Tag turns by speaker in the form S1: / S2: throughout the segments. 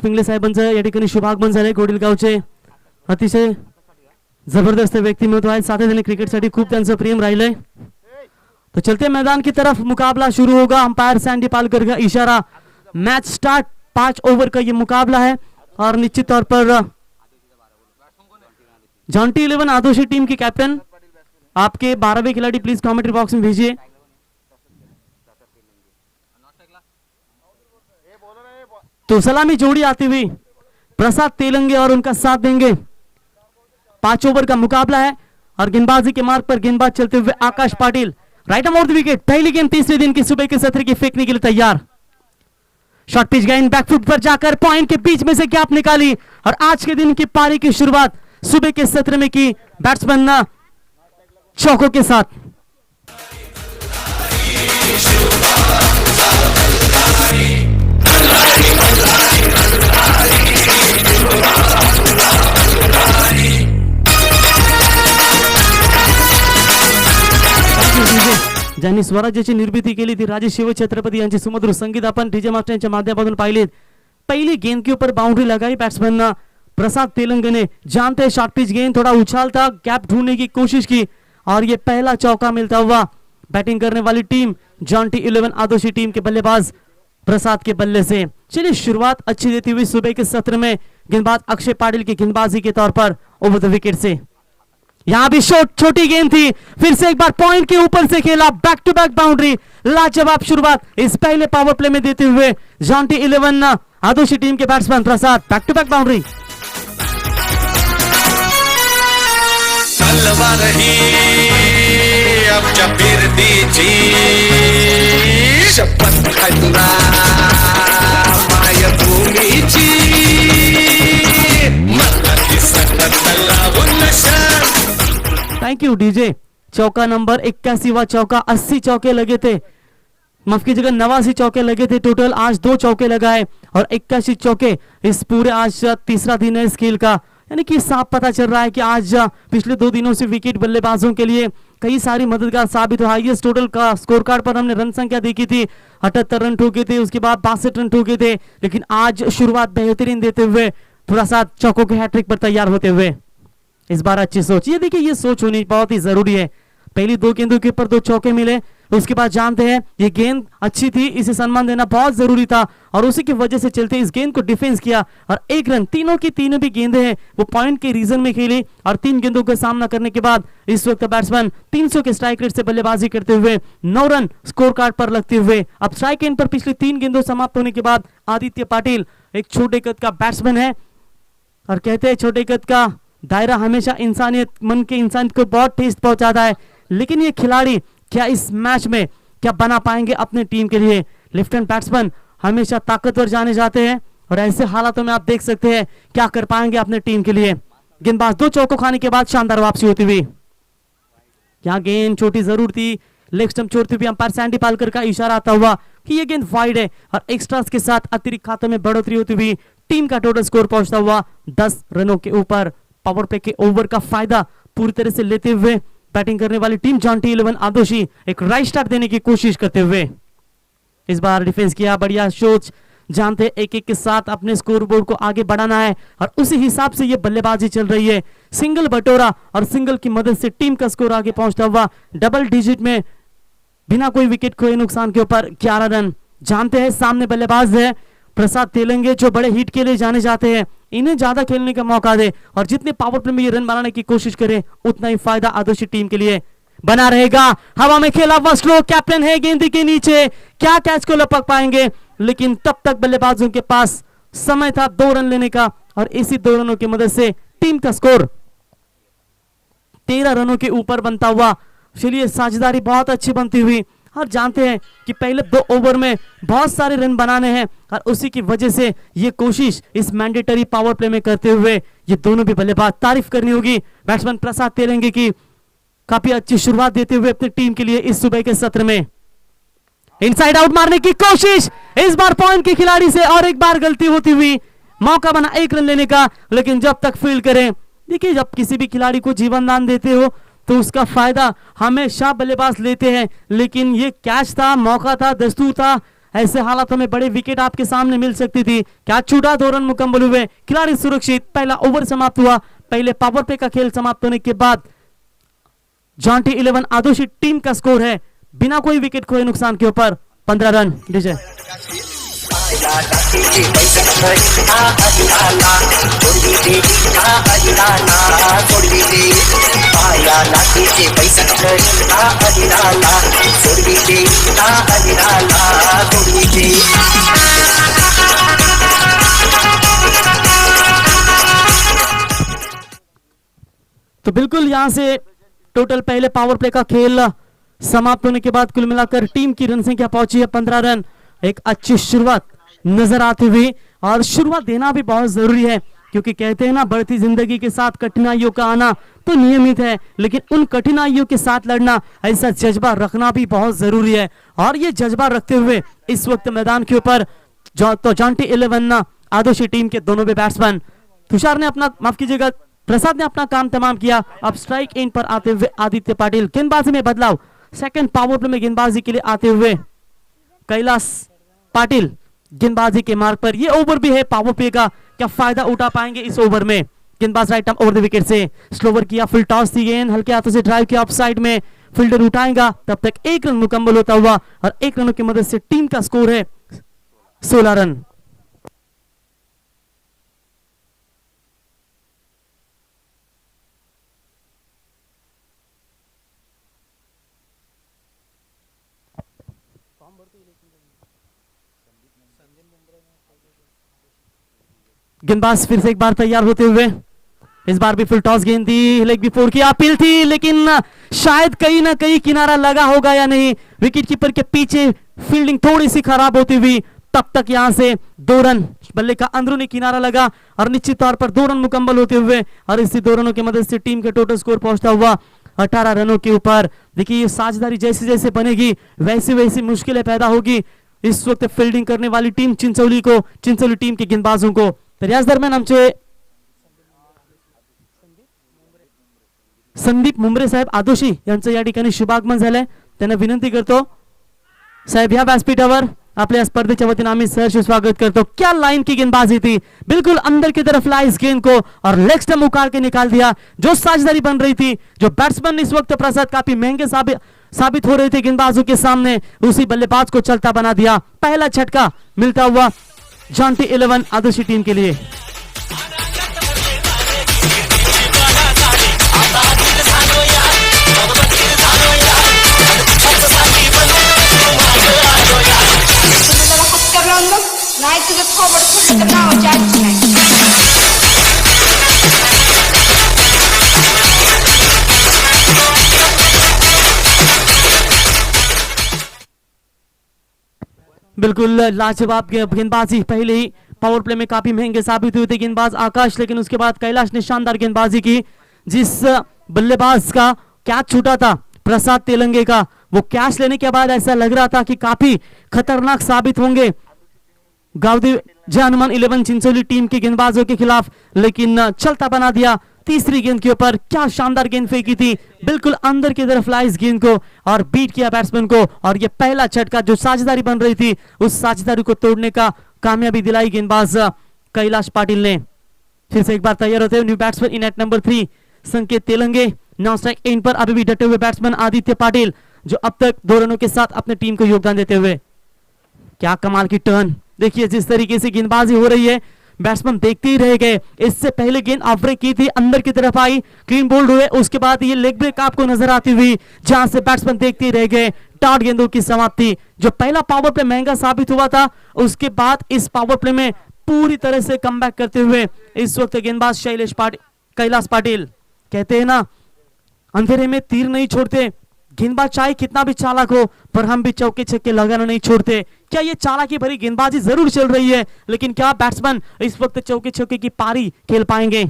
S1: पिंगले साहेबांचं या ठिकाणी शुभागमन झाले. गोडिलगावचे अतिशय जबरदस्त व्यक्तिमत्व आहे. सातत्याने क्रिकेटसाठी खूप त्यांचं प्रेम राहिलंय. तो चलते मैदान की तरफ मुकाबला शुरू होगा. अंपायर सैंडी पालकर का इशारा. Match start. 5 ओवर का ये मुकाबला है और निश्चित तौर पर जॉन्टी 11 आदोशी टीम की कैप्टन आपके 12वें खिलाड़ी प्लीज कमेंट्री बॉक्स में भेजिए. तो सलामी जोड़ी आती हुई प्रसाद तेलंगे और उनका साथ देंगे. 5 ओवर का मुकाबला है और गेंदबाजी के मार्ग पर गेंदबाज चलते हुए Akash Patil. Right of the wicket. पहली गेंद तीसरे दिन की सुबह के सत्र की फेंकने के लिए तैयार. शॉर्ट पिच गेंद बैकफुट पर जाकर पॉइंट के बीच में से गैप निकाली और आज के दिन की पारी की शुरुआत सुबह के सत्र में की बैट्समैन चौकों के साथ. ज्यांनी स्वराज्याची निर्मिती केली थी राजे शिव छत्रपति यांचे सुमधुर संगीत आपण डीजे मास्टरच्या माध्यमातून पाहिलेत. पहली गेंद के ऊपर बाउंड्री लगाई बैट्समैन प्रसाद तेलंगे ने. जानते शॉर्ट पिच गेंद थोड़ा उछाल था, गैप ढूंढने की कोशिश की और ये पहला चौका मिलता हुआ बैटिंग करने वाली टीम जॉन्टी 11 आदोशी टीम के बल्लेबाज प्रसाद के बल्ले से. चलिए शुरुआत अच्छी देती हुई सुबह के सत्र में गेंदबाज अक्षय पाटिल की गेंदबाजी के तौर पर ओवर द विकेट से. यहां भी छोटी गेंद थी. फिर से एक बार पॉइंट के ऊपर से खेला. Back to back boundary. लाजवाब शुरुआत इस पहले पावर प्ले में देते हुए जॉन्टी 11 आदोशी टीम के batsman Prasad. Back to back boundary.
S2: रही अब फिरतीची शपथ खटला मायभूमीची
S1: थैंक यू डीजे. चौका नंबर 81वां चौका. 80 चौके लगे थे, माफ कीजिएगा 89 चौके लगे थे टोटल. आज 2 चौके लगाए और 81 चौके. इस पूरे आज तीसरा दिन है इस खेल का. यानी कि साफ पता चल रहा है कि आज पिछले 2 दिनों से विकेट बल्लेबाजों के लिए कई सारी मददगार साबित हुआ. हाईएस्ट टोटल का स्कोर कार्ड पर हमने रन संख्या देखी थी. 78 रन ठोके थे, उसके बाद 62 रन ठोके थे. लेकिन आज शुरुआत बेहतरीन देते हुए प्रसाद चौकों के हैट्रिक पर तैयार होते हुए. इस बार अच्छी सोच. ये देखिए ये सोच होनी बहुत ही जरूरी है. पहली 2 गेंदों के ऊपर 2 चौके मिले. उसके बाद जानते हैं ये गेंद अच्छी थी, इसे सम्मान देना बहुत जरूरी था और उसी की वजह से चलते इस गेंद को डिफेंस किया और 1 रन. तीनों की तीनों भी गेंदें हैं वो पॉइंट के रीजन में खेली और 3 गेंदों का सामना करने के बाद इस वक्त बैट्समैन 300 के स्ट्राइक रेट से बल्लेबाजी करते हुए 9 रन स्कोर कार्ड पर लगते हुए अब स्ट्राइक एंड पर पिछली 3 गेंदों समाप्त होने के बाद आदित्य पाटिल एक छोटे कद का बैट्समैन है और कहते हैं छोटे कद का दायरा हमेशा इंसानियत मन के इंसान को बहुत ठेस पहुंचाता है. लेकिन ये खिलाड़ी क्या इस मैच में क्या बना पाएंगे अपने टीम के लिए. लेफ्ट हैंड बैट्समैन हमेशा ताकतवर जाने जाते हैं और ऐसे हालातों में आप देख सकते हैं क्या कर पाएंगे अपने टीम के लिए. गेंदबाज 2 चौकों खाने के बाद शानदार वापसी होती हुई. यहाँ गेंद छोटी जरूर थी. लेग स्टंप छोड़ते हुए अंपायर सैंडी पालकर का इशारा आता हुआ कि ये गेंद वाइड है और एक्स्ट्रास के साथ अतिरिक्त खातों में बढ़ोतरी होती हुई टीम का टोटल स्कोर पहुंचता हुआ 10 रनों के ऊपर. पावर प्ले के ओवर का फायदा पूरी तरह से लेते हुए बैटिंग करने वाली टीम जॉन्टी 11 आदोशी एक राइट स्टार्ट देने की कोशिश करते हुए इस बार डिफेंस किया. बढ़िया सोच. जानते एक के साथ अपने स्कोर बोर्ड को आगे बढ़ाना है और उसी हिसाब से ये बल्लेबाजी चल रही है. सिंगल बटोरा और सिंगल की मदद से टीम का स्कोर आगे पहुंचता हुआ डबल डिजिट में बिना कोई विकेट खोए नुकसान के ऊपर 11 रन. जानते हैं सामने बल्लेबाज है प्रसाद तेलंगे जो बड़े हिट के लिए जाने जाते हैं. इन्हें ज्यादा खेलने का मौका दे और जितने पावर प्ले में ये रन बनाने की कोशिश करें उतना ही फायदा आदोशी टीम के लिए बना रहेगा. हवा में खेला हुआ स्लो. कैप्टन है गेंद के नीचे. क्या कैच को लपक पाएंगे लेकिन तब तक बल्लेबाजों के पास समय था 2 रन लेने का और इसी 2 रनों की मदद से टीम का स्कोर 13 रनों के ऊपर बनता हुआ. चलिए साझेदारी बहुत अच्छी बनती हुई और जानते हैं कि पहले 2 ओवर में बहुत सारे रन बनाने हैं और उसी की वजह से ये कोशिश इस मैंडेटरी पावर प्ले में करते हुए ये दोनों भी बल्लेबाज तारीफ करनी होगी बैट्समैन प्रसाद तेलंगे की. काफी अच्छी शुरुआत देते हुए अपनी टीम के लिए इस सुबह के सत्र में. इनसाइड आउट मारने की कोशिश इस बार पॉइंट के खिलाड़ी से और एक बार गलती होती हुई. मौका बना 1 रन लेने का लेकिन जब तक फील्ड करें. देखिए जब किसी भी खिलाड़ी को जीवन दान देते हो तो उसका फायदा हमेशा बल्लेबाज लेते हैं. लेकिन ये कैच था, मौका था, दस्तूर था. ऐसे हालातों में बड़े विकेट आपके सामने मिल सकती थी। क्या छूटा, 2 रन मुकम्मल हुए, खिलाड़ी सुरक्षित। पहला ओवर समाप्त हुआ। पहले पावर प्ले का खेल समाप्त होने के बाद जॉन्टी 11 आदोशी टीम का स्कोर है बिना कोई विकेट खोए नुकसान के ऊपर 15 रन। डीजे तो बिल्कुल यहां से टोटल पहले पावर प्ले का खेल समाप्त होने के बाद कुल मिलाकर टीम की रन संख्या पहुंची है 15 रन। एक अच्छी शुरुआत नजर आती हुई, और शुरुआत देना भी बहुत जरूरी है क्योंकि कहते हैं ना, बढ़ती जिंदगी के साथ कठिनाइयों का आना तो नियमित है, लेकिन उन कठिनाइयों के साथ लड़ना, ऐसा जज्बा रखना भी बहुत जरूरी है। और ये जज्बा रखते हुए इस वक्त मैदान के ऊपर तो जॉन्टी 11 आदोशी टीम के दोनों भी बैट्समैन, तुषार ने अपना, माफ कीजिएगा, प्रसाद ने अपना काम तमाम किया। अब स्ट्राइक एंड पर आते हुए आदित्य पाटिल, गेंदबाजी में बदलाव, सेकंड पावर प्ले में गेंदबाजी के लिए आते हुए कैलाश पाटिल गेंदबाजी के मार्ग पर। ये ओवर भी है पावर प्ले का, क्या फायदा उठा पाएंगे इस ओवर में? गेंदबाज right arm over the wicket से स्लोवर किया, फुल टॉस दी गेंद, हल्के हाथों से ड्राइव किया, ऑफ साइड में फील्डर उठाएगा, तब तक 1 रन मुकम्मल होता हुआ, और 1 रनों की मदद से टीम का स्कोर है 16 रन। गेंदबाज फिर से एक बार तैयार होते हुए, इस बार भी फुल टॉस गेंद दी, लेग भी फोड़ की अपील थी, लेकिन शायद कहीं ना कहीं किनारा लगा होगा या नहीं। विकेट कीपर के पीछे फील्डिंग थोड़ी सी खराब होती हुई, तब तक यहां से 2 रन, बल्ले का अंदरूनी किनारा लगा और निश्चित तौर पर 2 रन मुकम्मल होते हुए, और इसी 2 रनों की मदद से टीम के टोटल स्कोर पहुंचता हुआ 18 रनों के ऊपर। देखिए, ये साझेदारी जैसे जैसे बनेगी वैसी वैसी मुश्किलें पैदा होगी इस वक्त फील्डिंग करने वाली टीम चिंचोली टीम के गेंदबाजों को। तर याच दरम्यान आमचे संदीप मुंबरे साहेब आदोशी यांचं या ठिकाणी शुभागमन झालंय। त्यांना विनंती करतो, साहेब या व्यासपीठावर आपल्या स्पर्धेच्या वतीने आम्ही सहर्ष स्वागत करतो। क्या लाइन की गेंदबाजी थी, बिल्कुल अंदर की तरफ लाई इस गेंद को और लेग स्टंप उखाड़ के निकाल दिया। जो साझेदारी बन रही थी, जो बैट्समैन इस वक्त प्रसाद काफी महंगे साबित हो रहे थे गेंदबाजों के सामने, उसी बल्लेबाज को चलता बना दिया। पहला झटका मिलता हुआ जॉन्टी 11 आदोशी टीम के लिए।
S3: नाही तुझं थोबड फुटलं तर नावाची आजी नाही.
S1: बिल्कुल लाजवाब गेंदबाजी, पहले ही पावर प्ले में काफी महंगे साबित हुए थे गेंदबाज आकाश, लेकिन उसके बाद कैलाश ने शानदार गेंदबाजी की। जिस बल्लेबाज का कैच छूटा था प्रसाद तेलंगे का, वो कैच लेने के बाद ऐसा लग रहा था कि काफी खतरनाक साबित होंगे गावदेव जय हनुमान 11 चिंचोली टीम के गेंदबाजों के खिलाफ, लेकिन चलता बना दिया। तीसरी गेंद के ऊपर क्या शानदार गेंद फेंकी थी, बिल्कुल अंदर की तरफ लाई इस गेंद को और बीट किया बैट्समैन को, और ये पहला झटका जो साझेदारी बन रही थी उस साझेदारी को तोड़ने का कामयाबी दिलाई गेंदबाज कैलाश पाटिल ने। फिर से एक बार तैयार होते हुए new batsman in at number 3 Sanket Telange, non strike end पर अभी भी डटे हुए बैट्समैन आदित्य पाटिल, जो अब तक 2 रनों के साथ अपने टीम को योगदान देते हुए। क्या कमाल की टर्न, देखिए जिस तरीके से गेंदबाजी हो रही है, बैट्समैन देखते ही रह गए। इससे पहले गेंद ऑफ ब्रेक की थी, अंदर की तरफ आई, क्लीन बोल्ड हुए, उसके बाद ये लेग ब्रेक आपको नजर आती हुई, जहां से बैट्समैन देखते ही रह गए। डॉट गेंदों की समाप्ति, जो पहला पावर प्ले महंगा साबित हुआ था, उसके बाद इस पावर प्ले में पूरी तरह से कमबैक करते हुए इस वक्त गेंदबाज कैलाश पाटिल, कहते हैं ना अंधेरे में तीर नहीं छोड़ते, गेंदबाज चाहे कितना भी चालाक हो पर हम भी चौके छक्के लगाना नहीं छोड़ते। क्या ये चालाकी भरी गेंदबाजी जरूर चल रही है, लेकिन क्या बैट्समैन इस वक्त चौके छक्के की पारी खेल पाएंगे?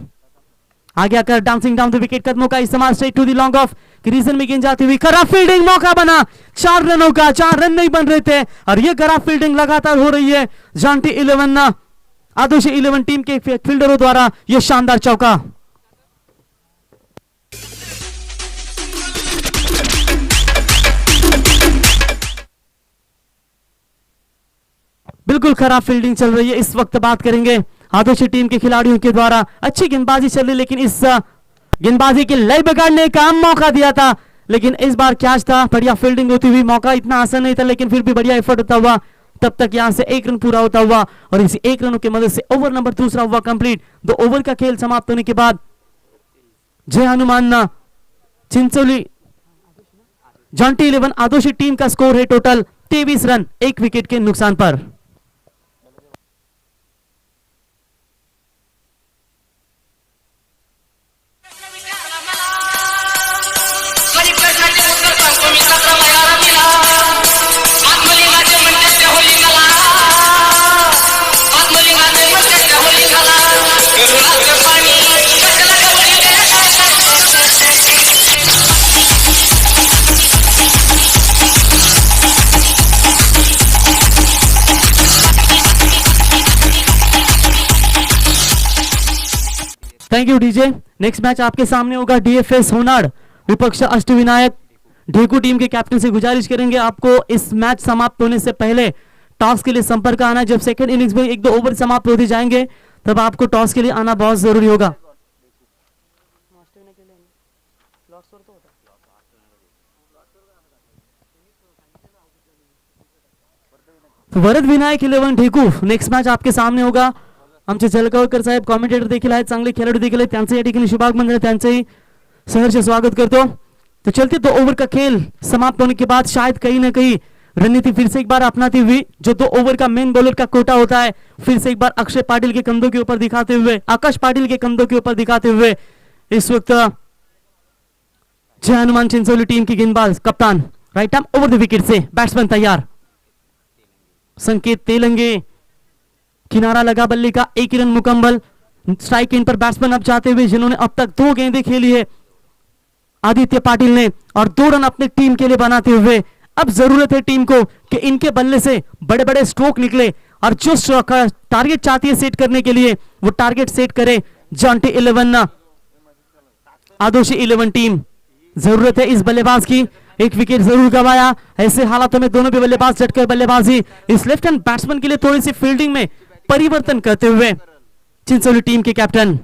S1: आगे आकर डांसिंग डाउन द विकेट कदमों का इस्तेमाल straight to the long off, region में गेंद जाती हुई, खराब फील्डिंग, मौका बना 4 रनों का, 4 रन नहीं बन रहे थे और ये खराब फील्डिंग लगातार हो रही है जॉन्टी 11 आदोशी 11 टीम के फील्डरों द्वारा। यह शानदार चौका, बिल्कुल खराब फील्डिंग चल रही है इस वक्त। बात करेंगे आदर्शी टीम के खिलाड़ियों के द्वारा। अच्छी गेंदबाजी चल रही, लेकिन इस गेंदबाजी के लय बिगाड़ने का मौका दिया था, लेकिन इस बार कैच था। बढ़िया फील्डिंग होती हुई, मौका इतना आसान नहीं था, लेकिन फिर भी बढ़िया एफर्ट होता हुआ तब तक यहां से 1 रन पूरा होता हुआ, और इसी 1 रनों की मदद से ओवर नंबर दूसरा हुआ कंप्लीट। 2 ओवर का खेल समाप्त होने के बाद जय हनुमान चिंचोली जॉन्टी 11 आदोशी टीम का स्कोर है टोटल 23 रन 1 विकेट के नुकसान पर। Thank you DJ. Next match आपके सामने होगा डीएफएस होनाड विपक्ष अष्टविनायक। ढेकू टीम के कैप्टन से गुजारिश करेंगे आपको इस मैच समाप्त होने से पहले टॉस के लिए संपर्क आना। जब सेकंड इनिंग्स में 1-2 ओवर समाप्त होते जाएंगे तब आपको टॉस के लिए आना बहुत जरूरी होगा। तो वरद विनायक 11 ढेकू नेक्स्ट मॅच आपके सामने होगा। आमचे जलगावकर साहेब कॉमेंटेटर देखील आहेत, चांगले खेळाडू देखील आहेत, त्यांचे या ठिकाणी शुभागमन आहे, त्यांचेही सहर्ष स्वागत करतो। तो चलते 2 ओवर का खेल समाप्त होने के बाद शायद कहीं ना कहीं रणनीति फिर से एक बार अपनाती हुई, जो 2 ओवर का मेन बॉलर का कोटा होता है, फिर से एक बार अक्षय पाटिल के कंधों के ऊपर दिखाते हुए, आकाश पाटिल के कंधों के ऊपर दिखाते हुए इस वक्त जय हनुमान चिंचोली टीम की गेंदबाज कप्तान right arm over the wicket say batsman तैयार, संकेत तेलंगे, किनारा लगा बल्ले का, 1 रन मुकम्मल। स्ट्राइक इन पर बैट्समैन अब जाते हुए, जिन्होंने अब तक 2 गेंदें खेली है आदित्य पाटिल ने, और 2 रन अपनी टीम के लिए बनाते हुए अब जरूरत है टीम को कि इनके बल्ले से बड़े बड़े स्ट्रोक निकले, और जो टारगेट चाहती है सेट करने के लिए वो टारगेट सेट करे जॉन्टी 11 आदोशी 11 टीम। जरूरत है इस बल्लेबाज की, 1 विकेट जरूर गवाया। ऐसे हालातों में दोनों भी बल्लेबाज डटकर बल्लेबाजी, इस लेफ्ट हैंड बैट्समैन के लिए थोड़ी सी फील्डिंग में परिवर्तन करते हुए चिंचोली टीम के कैप्टन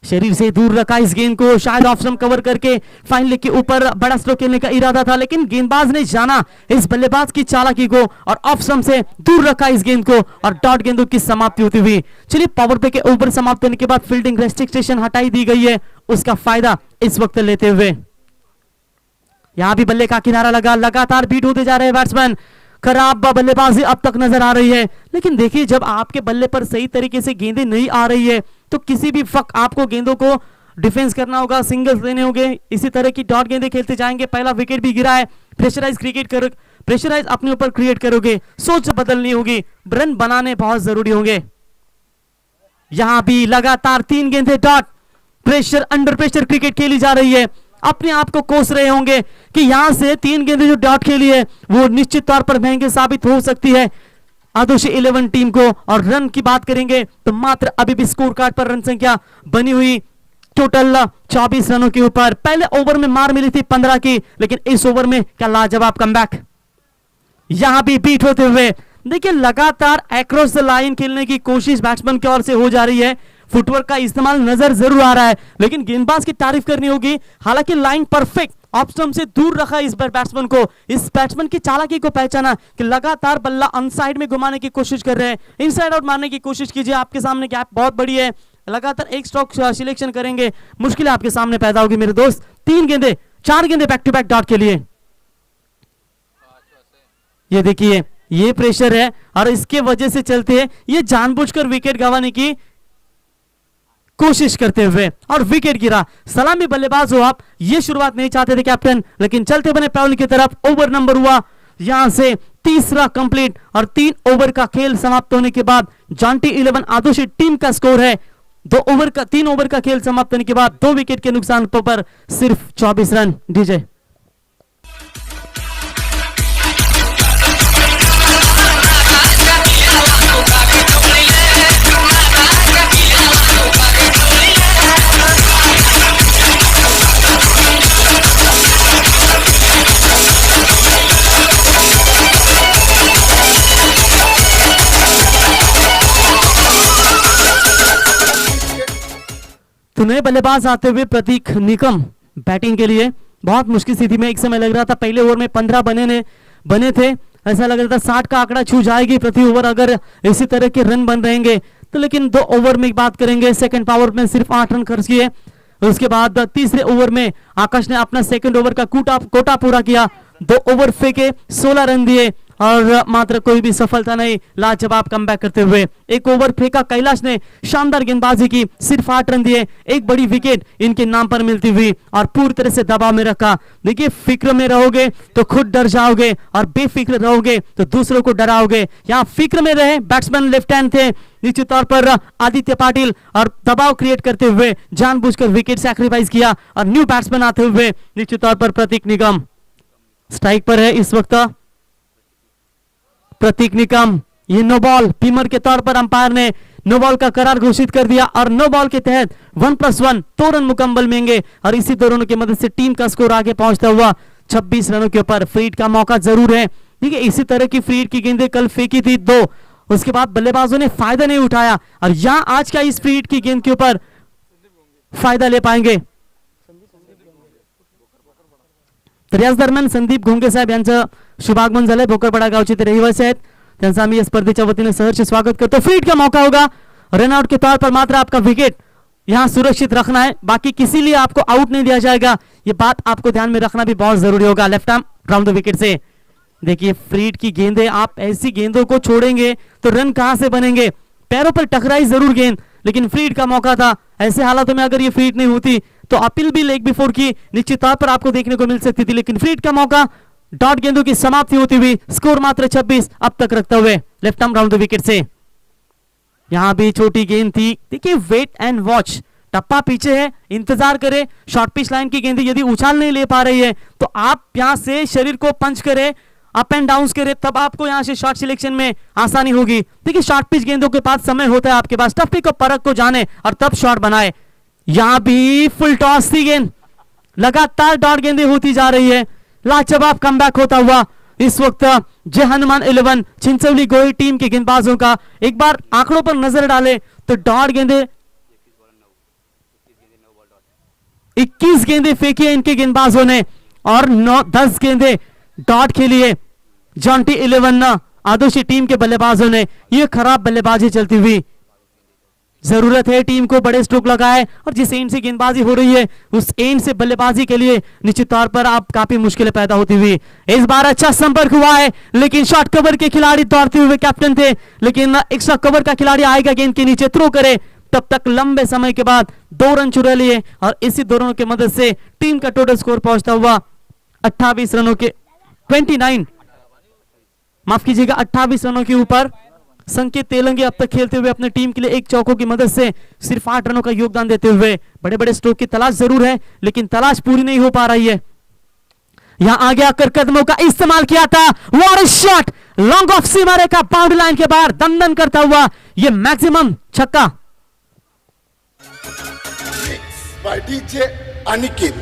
S1: शरीर से दूर रखा इस गेंद को, शायद ऑफ स्टंप कवर करके फाइन लेग के ऊपर बड़ा स्ट्रोक खेलने का इरादा था, लेकिन गेंदबाज ने जाना इस बल्लेबाज की चालाकी को और ऑफ स्टंप से दूर रखा इस गेंद को, और डॉट गेंदों की समाप्ति होती हुई। चलिए पावर प्ले के ओवर समाप्त होने के बाद फील्डिंग रेस्ट्रिक्शन हटाई दी गई है, उसका फायदा इस वक्त लेते हुए यहां भी बल्ले का किनारा लगा, लगातार बीट होते जा रहे हैं बैट्समैन। खराब बल्लेबाजी अब तक नजर आ रही है, लेकिन देखिए जब आपके बल्ले पर सही तरीके से गेंदें नहीं आ रही है तो किसी भी वक्त आपको गेंदों को डिफेंस करना होगा, सिंगल्स लेने होंगे, इसी तरह की डॉट गेंदें खेलते जाएंगे। पहला विकेट भी गिरा है, प्रेशराइज अपने ऊपर क्रिएट करोगे, सोच बदलनी होगी, रन बनाने बहुत जरूरी होंगे। यहां भी लगातार 3 गेंदें dot, pressure under pressure cricket खेली जा रही है। अपने आप को कोस रहे होंगे कि यहां से 3 गेंदें जो डॉट खेली है वो निश्चित तौर पर महंगे साबित हो सकती है आदोशी 11 टीम को। और रन की बात करेंगे तो मात्र अभी भी स्कोर कार्ड पर रन संख्या बनी हुई टोटल 24 रनों के ऊपर। पहले ओवर में मार मिली थी 15 की, लेकिन इस ओवर में क्या लाजवाब कमबैक। यहां भी बीट होते हुए देखिए लगातार अक्रॉस द लाइन खेलने की कोशिश बैट्समैन की ओर से हो जा रही है, फुटवर्क का इस्तेमाल नजर जरूर आ रहा है, लेकिन गेंदबाज की तारीफ करनी होगी। हालांकि लाइन परफेक्ट, ऑफ स्टंप से दूर रखा इस बार बैट्समैन को, इस बैट्समैन की चालाकी को पहचाना कि लगातार बल्ला अनसाइड में घुमाने की कोशिश कर रहे हैं, इनसाइड आउट मारने की कोशिश कीजिए, आपके सामने गैप बहुत बड़ी है, लगातार एक स्ट्रोक सिलेक्शन करेंगे, मुश्किल आपके सामने पैदा होगी मेरे दोस्त। 3 गेंदे 4 गेंदे बैक टू बैक डॉट के लिए, ये देखिए ये प्रेशर है और इसके वजह से चलते हैं ये जानबूझकर विकेट गंवाने की कोशिश करते हुए और विकेट गिरा। सलामी बल्लेबाज हो आप, ये शुरुआत नहीं चाहते थे कैप्टन, लेकिन चलते बने पैवल की तरफ। ओवर नंबर हुआ यहां से तीसरा कंप्लीट, और 3 ओवर का खेल समाप्त होने के बाद जॉन्टी 11 आदोशी टीम का स्कोर है 3 ओवर का खेल समाप्त होने के बाद 2 विकेट के नुकसान पर सिर्फ 24 रन। डीजे तो नए बल्लेबाज आते हुए प्रतीक निकम बैटिंग के लिए। बहुत मुश्किल स्थिति में एक समय लग रहा था, पहले ओवर में 15 बने थे, ऐसा लग रहा था 60 का आंकड़ा छू जाएगी प्रति ओवर अगर इसी तरह के रन बन रहेंगे तो। लेकिन 2 ओवर में बात करेंगे, सेकंड पावर में सिर्फ 8 रन खर्च किए। उसके बाद तीसरे ओवर में आकाश ने अपना सेकंड ओवर का कोटा पूरा किया, 2 ओवर फेंके, 16 रन दिए और मात्र कोई भी सफलता नहीं, लाजवाब कमबैक करते हुए। 1 ओवर फेंका कैलाश ने, शानदार गेंदबाजी की, सिर्फ 8 रन दिए, एक बड़ी विकेट इनके नाम पर मिलती हुई और पूरी तरह से दबाव में रखा। देखिए, फिक्र में रहोगे तो खुद डर जाओगे और बेफिक्र रहोगे तो दूसरों को डराओगे। यहाँ फिक्र में रहे, बैट्समैन लेफ्ट हैंड थे निश्चित तौर पर आदित्य पाटिल, और दबाव क्रिएट करते हुए जानबूझकर विकेट सैक्रिफाइस किया। और न्यू बैट्समैन आते हुए निश्चित तौर पर प्रतीक निगम स्ट्राइक पर है इस वक्त। प्रतीक निकम, ये नो बॉल, बीमर के तौर पर अंपायर ने नो बॉल का करार घोषित कर दिया और नो बॉल के तहत 1+1 2 रन मुकम्मल मिलेंगे और इसी 2 रनों की मदद से टीम का स्कोर आगे पहुंचता हुआ 26 रनों के ऊपर। फ्री हिट का मौका जरूर है, देखिए इसी तरह की फ्री हिट की गेंदें कल फेंकी थी 2, उसके बाद बल्लेबाजों ने फायदा नहीं उठाया और यहां आज का इस फ्री हिट की गेंद के ऊपर फायदा ले पाएंगे। तर याच दरम्यान संदीप घोंगे साहेब यांचं शुभागमन झालंय, भोकरपाडा गावचे ते रहिवासी आहेत, त्यांचं आम्ही या स्पर्धेच्या वतीने सहर्ष स्वागत करतो। फ्री हिट का मौका होगा, रनआउट के तौर पर मात्र आपका विकेट यहां सुरक्षित रखना है, बाकी किसी लिए आपको आउट नहीं दिया जाएगा, ये बात आपको ध्यान में रखना भी बहुत जरूरी होगा। Left arm round the wicket से देखिए फ्री हिट की गेंदें, आप ऐसी गेंदों को छोड़ेंगे तो रन कहां से बनेंगे। पैरों पर टकराई जरूर गेंद, लेकिन फ्री हिट का मौका था, ऐसे हालातों में अगर ये फ्री हिट नहीं होती तो अपील भी लेग बिफोर की निश्चित तौर पर आपको देखने को मिल सकती थी, लेकिन फ्री हिट का मौका, डॉट गेंदों की समाप्ति होती हुई स्कोर मात्र 26 अब तक रखते हुए left arm round the wicket से। यहां भी छोटी गेंद थी, देखिए वेट एंड वॉच, टप्पा पीछे है, इंतजार करें, शॉर्ट पिच लाइन की गेंद यदि उछाल नहीं ले पा रही है तो आप यहां से शरीर को पंच करें, अप एंड डाउन करे, तब आपको यहां से शॉट सिलेक्शन में आसानी होगी। देखिए शॉर्ट पिच गेंदों के पास समय होता है आपके पास, टप्पी को परख को जाने और तब शॉट बनाए। यहां भी फुल टॉस थी गेंद, लगातार डॉट गेंदें होती जा रही है, लाजवाब कमबैक होता हुआ इस वक्त जय हनुमान 11 चिंचोली गोई टीम के गेंदबाजों का। एक बार आंकड़ों पर नजर डाले तो डॉट गेंदें 21 गेंदें फेंकी है इनके गेंदबाजों ने और 10 गेंदें डॉट खेली है जॉन्टी 11 आदोशी टीम के बल्लेबाजों ने। यह खराब बल्लेबाजी चलती हुई, जरूरत है टीम को बड़े स्ट्रोक लगाए और जिस एंड से गेंदबाजी हो रही है उस एंड से बल्लेबाजी के लिए निश्चित तौर पर आप काफी मुश्किलें पैदा होती हुई। इस बार अच्छा संपर्क हुआ है, लेकिन शॉर्ट कवर के खिलाड़ी दौड़ते हुए कैप्टन थे, लेकिन एक्स्ट्रा कवर का खिलाड़ी आएगा गेंद के नीचे, थ्रो करे, तब तक लंबे समय के बाद 2 रन चुरा लिए और इसी 2 रनों की मदद से टीम का टोटल स्कोर पहुंचता हुआ 28 रनों के 29 माफ कीजिएगा 28 रनों के ऊपर। संकेत तेलंगे अब तक खेलते हुए अपने टीम के लिए 1 चौकों की मदद से सिर्फ 8 रनों का योगदान देते हुए बड़े बड़े स्ट्रोक की तलाश जरूर है, लेकिन तलाश पूरी नहीं हो पा रही है। यहां आगे आकर कदमों का इस्तेमाल किया था, what a shot, long off सीमा का बाउंड्री लाइन के बाहर दंदन करता हुआ ये मैक्सिमम छक्का।
S4: बाय डीजे अनिकेत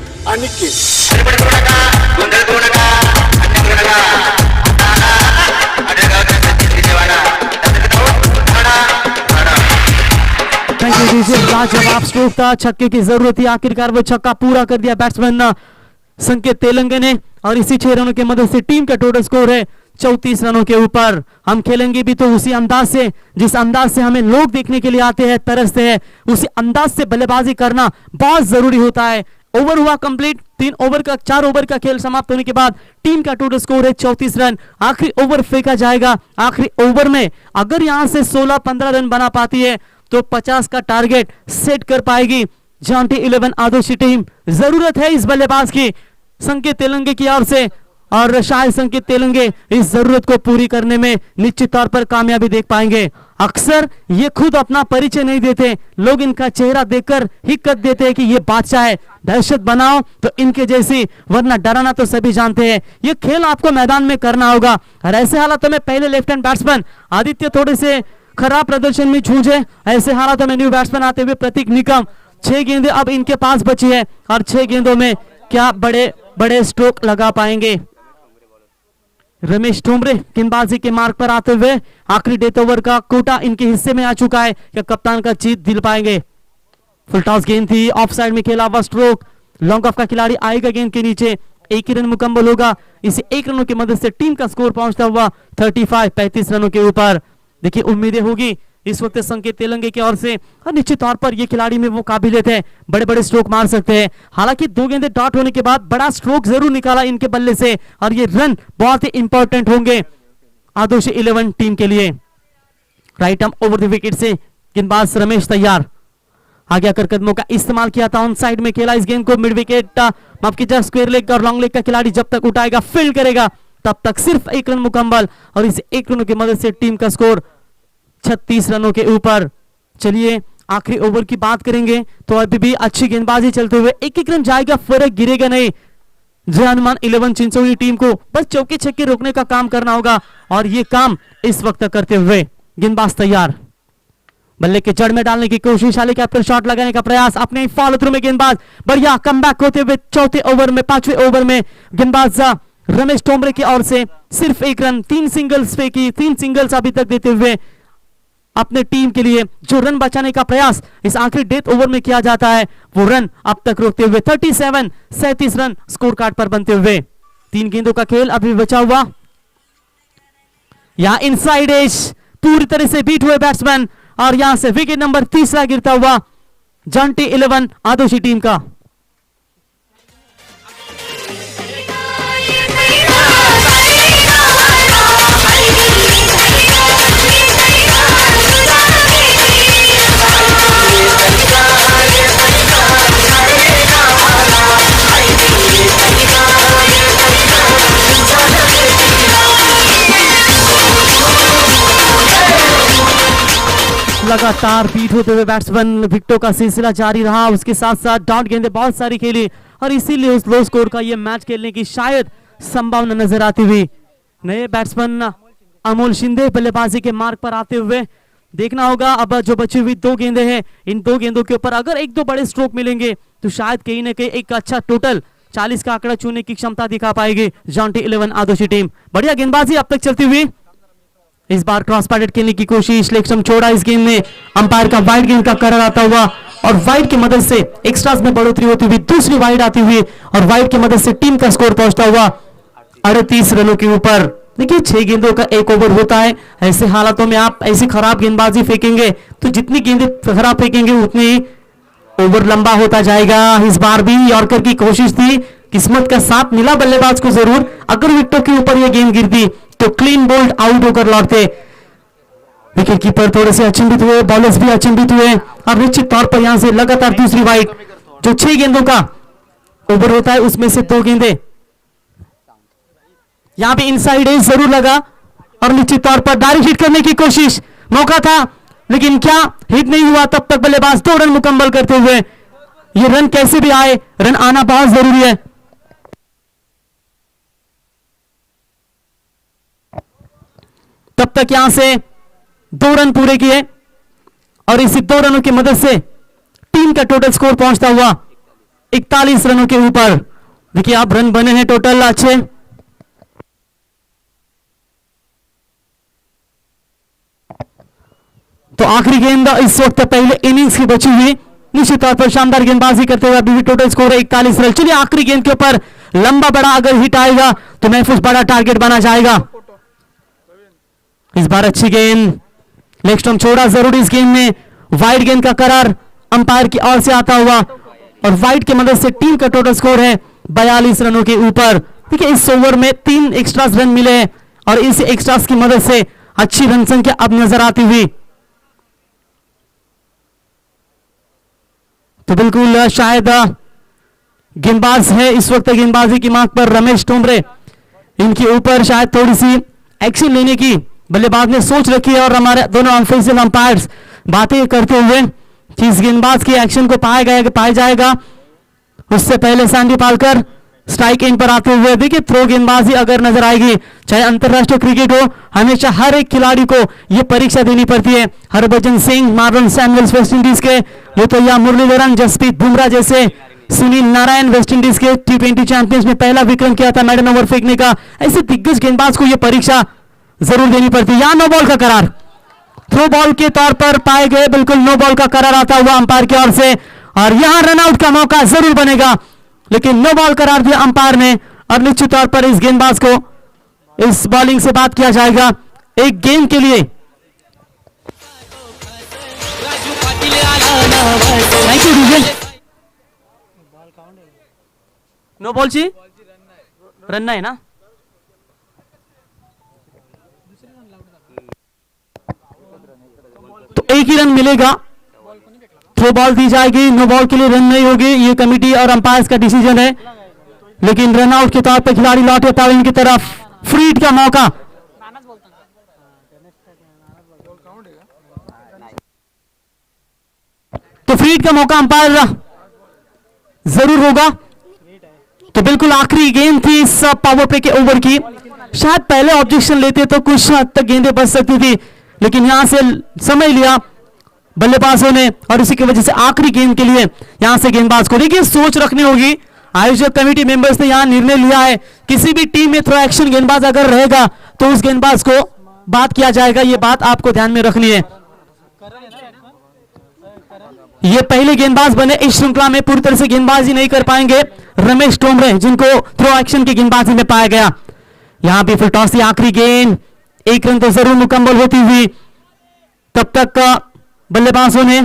S1: लाजवाब स्ट्रोक था, छक्के की जरूरत थी, आखिरकार वो छक्का पूरा कर दिया बैट्समैन संकेत तेलंगे ने और इसी 6 रनों की मदद से टीम का टोटल स्कोर है 34 रनों के ऊपर। हम खेलेंगे भी तो उसी अंदाज से जिस अंदाज से हमें लोग देखने के लिए आते हैं, तरसते हैं, उसी अंदाज से बल्लेबाजी करना बहुत जरूरी होता है। ओवर हुआ कंप्लीट, 4 ओवर का खेल समाप्त होने के बाद टीम का टोटल स्कोर है 34 रन। आखिरी ओवर फेंका जाएगा, आखिरी ओवर में अगर यहां से 16-15 रन बना पाती है तो 50 का टारगेट सेट कर पाएगी जॉन्टी 11 आदोशी टीम। जरूरत है इस बल्लेबाज की संकेत तेलंगे की ओर से और शायद संकेत तेलंगे इस जरूरत को पूरी करने में निश्चित तौर पर कामयाबी देख पाएंगे। अक्सर ये खुद अपना परिचय नहीं देते, लोग इनका चेहरा देखकर ही कह देते हैं कि ये बादशाह है, दहशत बनाओ तो इनके जैसी, वरना डराना तो सभी जानते हैं। ये खेल आपको मैदान में करना होगा और ऐसे हालातों में पहले लेफ्ट हैंड बैट्समैन आदित्य थोड़े से खराब प्रदर्शन में जूझे, ऐसे हालातों में न्यू बैट्समैन आते हुए प्रतीक निकम, 6 गेंदें अब इनके पास बची है और 6 गेंदों में क्या बड़े बड़े स्ट्रोक लगा पाएंगे। रमेश ठोमरे गेंदबाजी के मार्ग पर आते हुए आखिरी डेथ ओवर का कोटा इनके हिस्से में आ चुका है, क्या कप्तान का जीत दिल पाएंगे। फुल टॉस गेंद थी, ऑफ साइड में खेला हुआ स्ट्रोक, लॉन्ग ऑफ का खिलाड़ी आएगा गेंद के नीचे, एक ही रन मुकम्मल होगा। इसे एक रनों की मदद से टीम का स्कोर पहुंचता हुआ 35 रनों के ऊपर। देखिए उम्मीदें होगी इस वक्त संकेत तेलंगे की ओर से, और निश्चित तौर पर ये खिलाड़ी में वो काबिलियत है, बड़े बड़े स्ट्रोक मार सकते हैं। हालांकि 2 गेंदें डॉट होने के बाद बड़ा स्ट्रोक जरूर निकाला इनके बल्ले से, और ये रन बहुत ही इंपॉर्टेंट होंगे आदर्श 11 टीम के लिए। Right arm over the wicket से गेंदबाज रमेश तैयार, आगे आकर कदमों का इस्तेमाल किया था, ऑन साइड में खेला इस गेंद को, मिड विकेट माफ कीजिए स्क्वायर लेग और लॉन्ग लेग का खिलाड़ी जब तक उठाएगा फील्ड करेगा तब तक सिर्फ 1 रन मुकम्मल, और इस 1 रनों की मदद से टीम का स्कोर 36 रनों के ऊपर। चलिए आखिरी ओवर की बात करेंगे तो अभी भी अच्छी गेंदबाजी चलते हुए 1-1 रन जाएगा, फर्क गिरेगा नहीं। जय हनुमान 11 चिंचोली टीम को बस चौके छक्के रोकने का काम करना होगा, और ये काम इस वक्त करते हुए गेंदबाज तैयार, बल्ले के जड़ में डालने की कोशिश, हेलीकॉप्टर शॉट लगाने का प्रयास, अपने फॉलो थ्रू में गेंदबाज बढ़िया कमबैक होते हुए चौथे ओवर में 5वें ओवर में गेंदबाज रमेश टोमरे की ओर से सिर्फ 1 रन, 3 सिंगल्स पे की, 3 सिंगल्स अभी तक देते हुए अपने टीम के लिए जो रन बचाने का प्रयास इस आखिरी डेथ ओवर में किया जाता है वो रन अब तक रोकते हुए 37 रन स्कोर कार्ड पर बनते हुए। 3 गेंदों का खेल अभी बचा हुआ, यहां इनसाइड एज पूरी तरह से बीट हुए बैट्समैन, और यहां से विकेट नंबर 3 गिरता हुआ जॉन्टी 11 आदोशी टीम का। लगातार बीट होते हुए बैट्समैन विकेटों का सिलसिला जारी रहा, उसके साथ साथ डॉट गेंदें बहुत सारी खेली, और इसीलिए उस लो स्कोर का ये मैच खेलने की शायद संभावना नजर आती हुई। नए बैट्समैन अमोल शिंदे बल्लेबाजी के मार्ग पर आते हुए देखना होगा अब जो बची हुई 2 गेंदें हैं, इन 2 गेंदों के ऊपर अगर 1-2 बड़े स्ट्रोक मिलेंगे तो शायद कहीं ना कहीं एक अच्छा टोटल 40 का आंकड़ा छूने की क्षमता दिखा पाएगी जॉन्टी 11 आदोशी टीम। बढ़िया गेंदबाजी अब तक चलती हुई, इस बार क्रॉस पैडेड खेलने की कोशिश, लेग स्टंप छोड़ा इस गेंद में, अंपायर का वाइड गेंद का करार आता हुआ, और वाइड की मदद से एक्स्ट्रास में बढ़ोतरी होती हुई दूसरी वाइड आती हुई, और वाइड की मदद से टीम का स्कोर पहुंचता हुआ 38 रनों के ऊपर। देखिए 6 गेंदों का 1 ओवर होता है, ऐसे हालातों में आप ऐसी खराब गेंदबाजी फेंकेंगे तो जितनी गेंदें खराब फेंकेंगे उतनी ओवर लंबा होता जाएगा। इस बार भी यॉर्कर की कोशिश थी, किस्मत का साथ मिला बल्लेबाज को जरूर, अगर विकेटों के ऊपर यह गेंद गिरती तो क्लीन बोल्ड आउट होकर लौटते। विकेट कीपर थोड़े से अचंभित हुए, बॉलर्स भी अचंभित हुए, और निश्चित तौर पर यहां से लगातार दूसरी वाइड, जो 6 गेंदों का ओवर होता है उसमें से 2 गेंदें, यहां भी इनसाइड एज जरूर लगा, और निश्चित तौर पर डायरेक्ट हिट करने की कोशिश, मौका था लेकिन क्या हिट नहीं हुआ। तब तक बल्लेबाज 2 रन मुकम्मल करते हुए, ये रन कैसे भी आए, रन आना बहुत जरूरी है। तब तक यहां से 2 रन पूरे किए, और इसी 2 रनों की मदद से टीम का टोटल स्कोर पहुंचता हुआ 41 रनों के ऊपर। देखिए आप रन बने हैं टोटल अच्छे, तो आखिरी गेंद इस वक्त पहले इनिंग्स की बची हुई, निश्चित तौर पर शानदार गेंदबाजी करते हुए अभी भी टोटल स्कोर है 41 रन। चलिए आखिरी गेंद के ऊपर लंबा बड़ा अगर हिट आएगा तो महफूज बड़ा टारगेट बना जाएगा। इस बार अच्छी गेंद, लेग स्टंप छोड़ा जरूर इस गेंद में, वाइड गेंद का करार अंपायर की ओर से आता हुआ, और वाइड की मदद से टीम का टोटल स्कोर है 42 रनों के ऊपर। देखिए इस ओवर में 3 एक्स्ट्रास रन मिले हैं, और इस एक्स्ट्रास की मदद से अच्छी रन संख्या अब नजर आती हुई। तो बिल्कुल शायद गेंदबाज है इस वक्त गेंदबाजी की मार्ग पर रमेश टोमरे, इनके ऊपर शायद थोड़ी सी एक्शन लेने की बल्लेबाज ने सोच रखी है, और हमारे दोनों ऑफेंसिव अंपायर्स बातें करते हुए कि इस गेंदबाज के एक्शन को पाया जाएगा। उससे पहले सैंडी पालकर स्ट्राइक एंड पर आते हुए, देखिए थ्रो गेंदबाजी अगर नजर आएगी, चाहे अंतरराष्ट्रीय क्रिकेट हो, हमेशा हर एक खिलाड़ी को यह परीक्षा देनी पड़ती है। Harbhajan Singh, Marlon Samuels West Indies के, लुथैया मुरलीधरन, जसप्रीत बुमराह जैसे, सुनील नारायण वेस्ट इंडीज के T20 चैंपियंस में पहला विक्रम किया था मैडन ओवर फेंकने का, ऐसे दिग्गज गेंदबाज को यह परीक्षा जरूर देनी पड़ती है। यहां नो बॉल का करार, थ्रो बॉल के तौर पर पाए गए, बिल्कुल नो बॉल का करार आता हुआ अंपायर की ओर से, और यहां रनआउट का मौका जरूर बनेगा, लेकिन नो बॉल करार दिया अंपायर ने और निश्चित तौर पर इस गेंदबाज को इस बॉलिंग से बात किया जाएगा एक गेंद के लिए। Thank you DJ. No ball ची रन नाही ना, तो एक ही रन मिलेगा, थ्रो बॉल दी जाएगी, नो बॉल के लिए रन नहीं होगी, ये कमेटी और अंपायर का डिसीजन है। लेकिन रन आउट के तौर पर खिलाड़ी लौटे पवेलियन की तरफ, फ्री हिट का मौका, तो फ्री हिट का मौका अंपायर जरूर होगा। तो बिल्कुल आखिरी गेंद थी इस पावर प्ले के ओवर की, शायद पहले ऑब्जेक्शन लेते तो कुछ हद तक गेंदें बच सकती थी, लेकिन यहां से समय लिया बल्लेबाजों ने और इसी की वजह से आखिरी गेंद के लिए यहां से गेंदबाज को देखिए सोच रखनी होगी। आयोजक कमेटी मेंबर्स ने यहां निर्णय लिया है किसी भी टीम में थ्रो एक्शन गेंदबाज अगर रहेगा तो उस गेंदबाज को बात किया जाएगा, ये बात आपको ध्यान में रखनी है। ये पहले गेंदबाज बने इस श्रृंखला में, पूरी तरह से गेंदबाजी नहीं कर पाएंगे रमेश टोमरे, जिनको थ्रो एक्शन की गेंदबाजी में पाया गया। यहां भी फुल टॉस की आखिरी गेंद, एक रन तो जरूर मुकम्मल होती हुई, तब तक बल्लेबाजों ने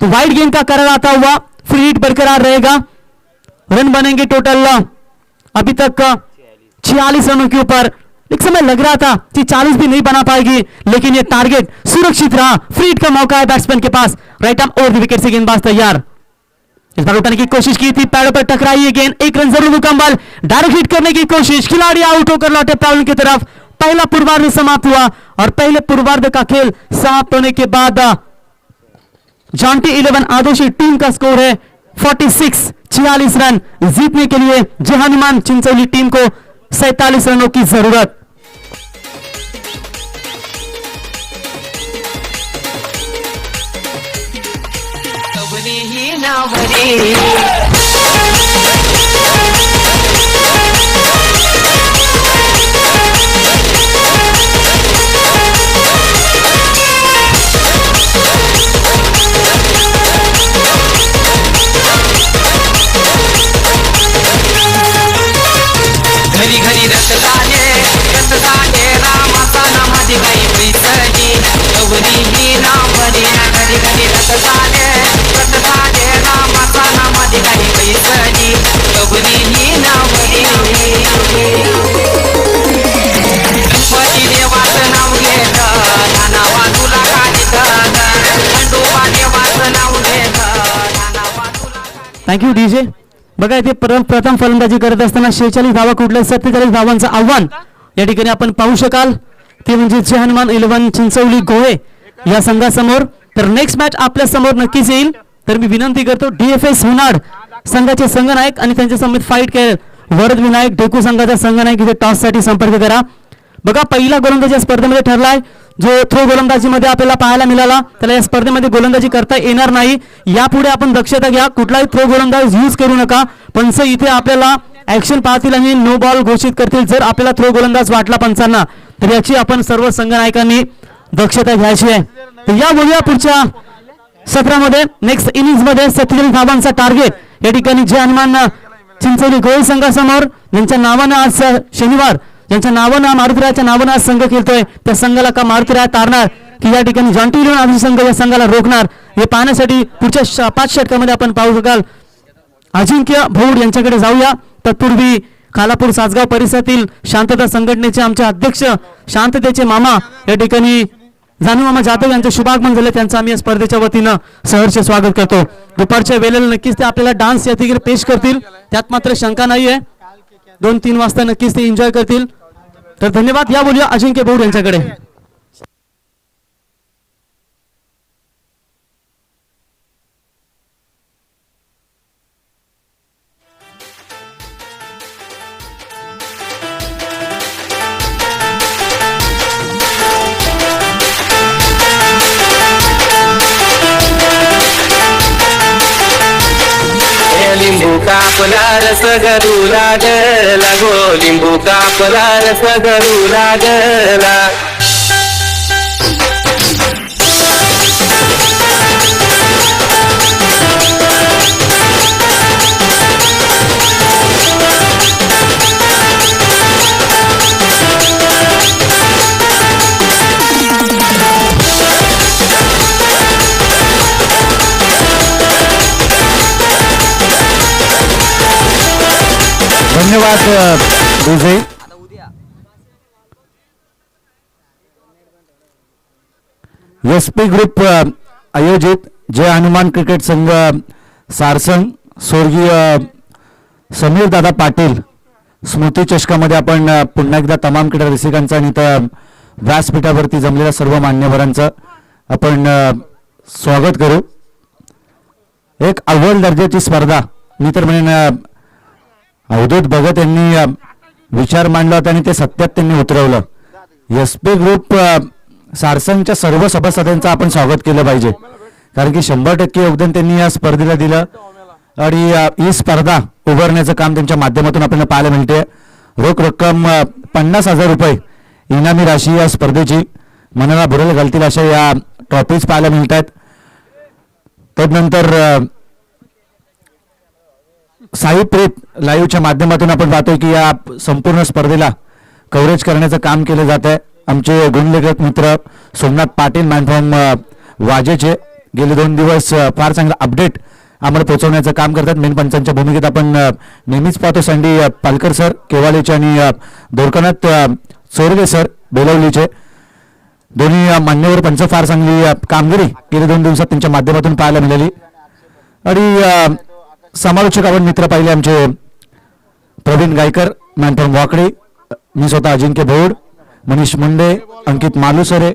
S1: तो वाइड गेंद का करार आता हुआ फ्री हिट बरकरार रहेगा। रन बनेंगे टोटल अभी तक 46 रनों के ऊपर। एक समय लग रहा था कि 40 भी नहीं बना पाएगी, लेकिन ये टारगेट सुरक्षित रहा। फ्री हिट का मौका है बैट्समैन के पास, right arm over the wicket से गेंदबाज तैयार। इस बार उठाने की कोशिश की थी, पैरों पर टकराई ये गेंद, एक रन जरूर मुकम्मल, डायरेक्ट हिट करने की कोशिश, खिलाड़ी आउट होकर लौटे पवेलियन की तरफ। पहला पूर्वार्ध समाप्त हुआ और पहले पूर्वार्ध का खेल समाप्त होने के बाद जॉन्टी 11 आदोशी टीम का स्कोर है 46 रन। जीतने के लिए जय हनुमान चिंचोली टीम को 47 रनों की जरूरत।
S2: घरी घरी रक्तदाने रामाचा नामाधी गाई पैसली गौरी ही नामरी घरी घरी रक्तदाने रामाचा नामाधी गाई पैसली गौरी ही नामरी गणपती देवाचं नाव घेतं नानावा तुला काढितं खंडोबा देवाचं नाव घेतं नानावा तुला।
S1: Thank you DJ. बघा इथे प्रथम फलंदाजी करत असताना 46 धावा कुठल्या 47 धावांचं आव्हान या ठिकाणी आपण पाहू शकाल, ते म्हणजे जय हनुमान 11 चिंचवली गोहे या संघासमोर। तर नेक्स्ट मॅच आपल्या समोर नक्कीच येईल, तर मी विनंती करतो DFS होनाड संघाचे संघनायक आणि त्यांच्या समेत फाईट खेळ वरद विनायक ढेकू संघाचा संघनायक इथे टॉस साठी संपर्क करा। बघा पहिला गोलंदाज या स्पर्धेमध्ये ठरलाय, जो थ्रो गोलंदाजीमध्ये आपल्याला पाहायला मिळाला, त्याला या स्पर्धेमध्ये गोलंदाजी करता येणार नाही। यापुढे आपण दक्षता घ्या, कुठलाही थ्रो गोलंदाज यूज करू नका। पंच इथे आपल्याला ऍक्शन पाहतील आणि नो बॉल घोषित करतील जर आपल्याला थ्रो गोलंदाज वाटला पंचांना, तर याची आपण सर्व संघनायकांनी दक्षता घ्यायची आहे। तर या बोलूया पुढच्या सत्रामध्ये नेक्स्ट इनिंग्स मध्ये 47 धावांचा टार्गेट या ठिकाणी जय हनुमान चिंचोली गोहे संघासमोर, ज्यांच्या नावानं आज शनिवार ज्यांच्या नावानं मारुतीरायाच्या नावानं आज संघ खेळतोय, त्या संघाला का मारुतीराय तारणार की या ठिकाणी जॉन्टी 11 आदोशी संघ या संघाला रोखणार, हे पाहण्यासाठी पुढच्या 5 षटकामध्ये आपण पाहू शकाल। अजिंक्य भौड यांच्याकडे जाऊया, तत्पूर्वी खालापूर सासगाव परिसरातील शांतता संघटनेचे आमचे अध्यक्ष शांततेचे मामा या ठिकाणी जानू मामा जाधव यांचे शुभागमन झाले, त्यांचं आम्ही या स्पर्धेच्या वतीनं सहर्ष स्वागत करतो। दुपारच्या वेळेला नक्कीच ते आपल्याला डान्स या ठिकाणी पेश करतील, त्यात मात्र शंका नाहीये। 2-3 वाजता नक्कीच ते एन्जॉय करतील। तर धन्यवाद। या बोलूया अजिंक्य भौड यांच्याकडे।
S2: लिंबू कापला रस घरू लागला गो लिंबू कापला रस घरू लागला
S5: धन्यवाद विजय. SP ग्रुप आयोजित जय हनुमान क्रिकेट संघ सारसंग स्वर्गीय समीर दादा पाटील स्मृती चषकामध्ये आपण पुन्हा एकदा तमाम क्रीडा रसिकांचं आणि इथं व्यासपीठावरती जमलेल्या सर्व मान्यवरांचं आपण स्वागत करू. एक अव्वल दर्जाची स्पर्धा मी तर म्हणेन अवधूत भगत यांनी विचार मांडला होता आणि ते सत्यात त्यांनी उतरवलं. SP ग्रुप सारसंगच्या सर्व सभासदांचं आपण स्वागत केलं पाहिजे, कारण की 100% योगदान त्यांनी या स्पर्धेला दिलं आणि ही स्पर्धा उभारण्याचं काम त्यांच्या माध्यमातून आपल्याला पाहायला मिळते. रोख रक्कम 50,000 रुपये इनामी राशी या स्पर्धेची मनाला भुरळ घालतील अशा या ट्रॉफीज पाहायला मिळतात. तदनंतर साई प्रीत लाईव्हच्या माध्यमातून आपण पाहतोय की या संपूर्ण स्पर्धेला कव्हरेज करण्याचं काम केलं जात आहे. आमचे गुणलेखक मित्र सोमनाथ पाटील मॅनफ्रॉम वाजेचे गेले 2 दिवस फार चांगलं अपडेट आम्हाला पोहोचवण्याचं काम करतात. मेन पंचांच्या भूमिकेत आपण नेहमीच पाहतो संडी पालकर सर केवालेचे आणि दोरकनाथ चोरगे सर बेलवलीचे दोन्ही मान्यवर पंच फार चांगली कामगिरी गेल्या 2 दिवसात त्यांच्या माध्यमातून पाहायला मिळाली. आणि समालोचक आपण मित्र पाहिले आमचे प्रवीण गायकर मॅनफ्रॉम वाकडी, मी स्वतः अजिंक्य भोड, मनीष मुंडे, अंकित मालुसरे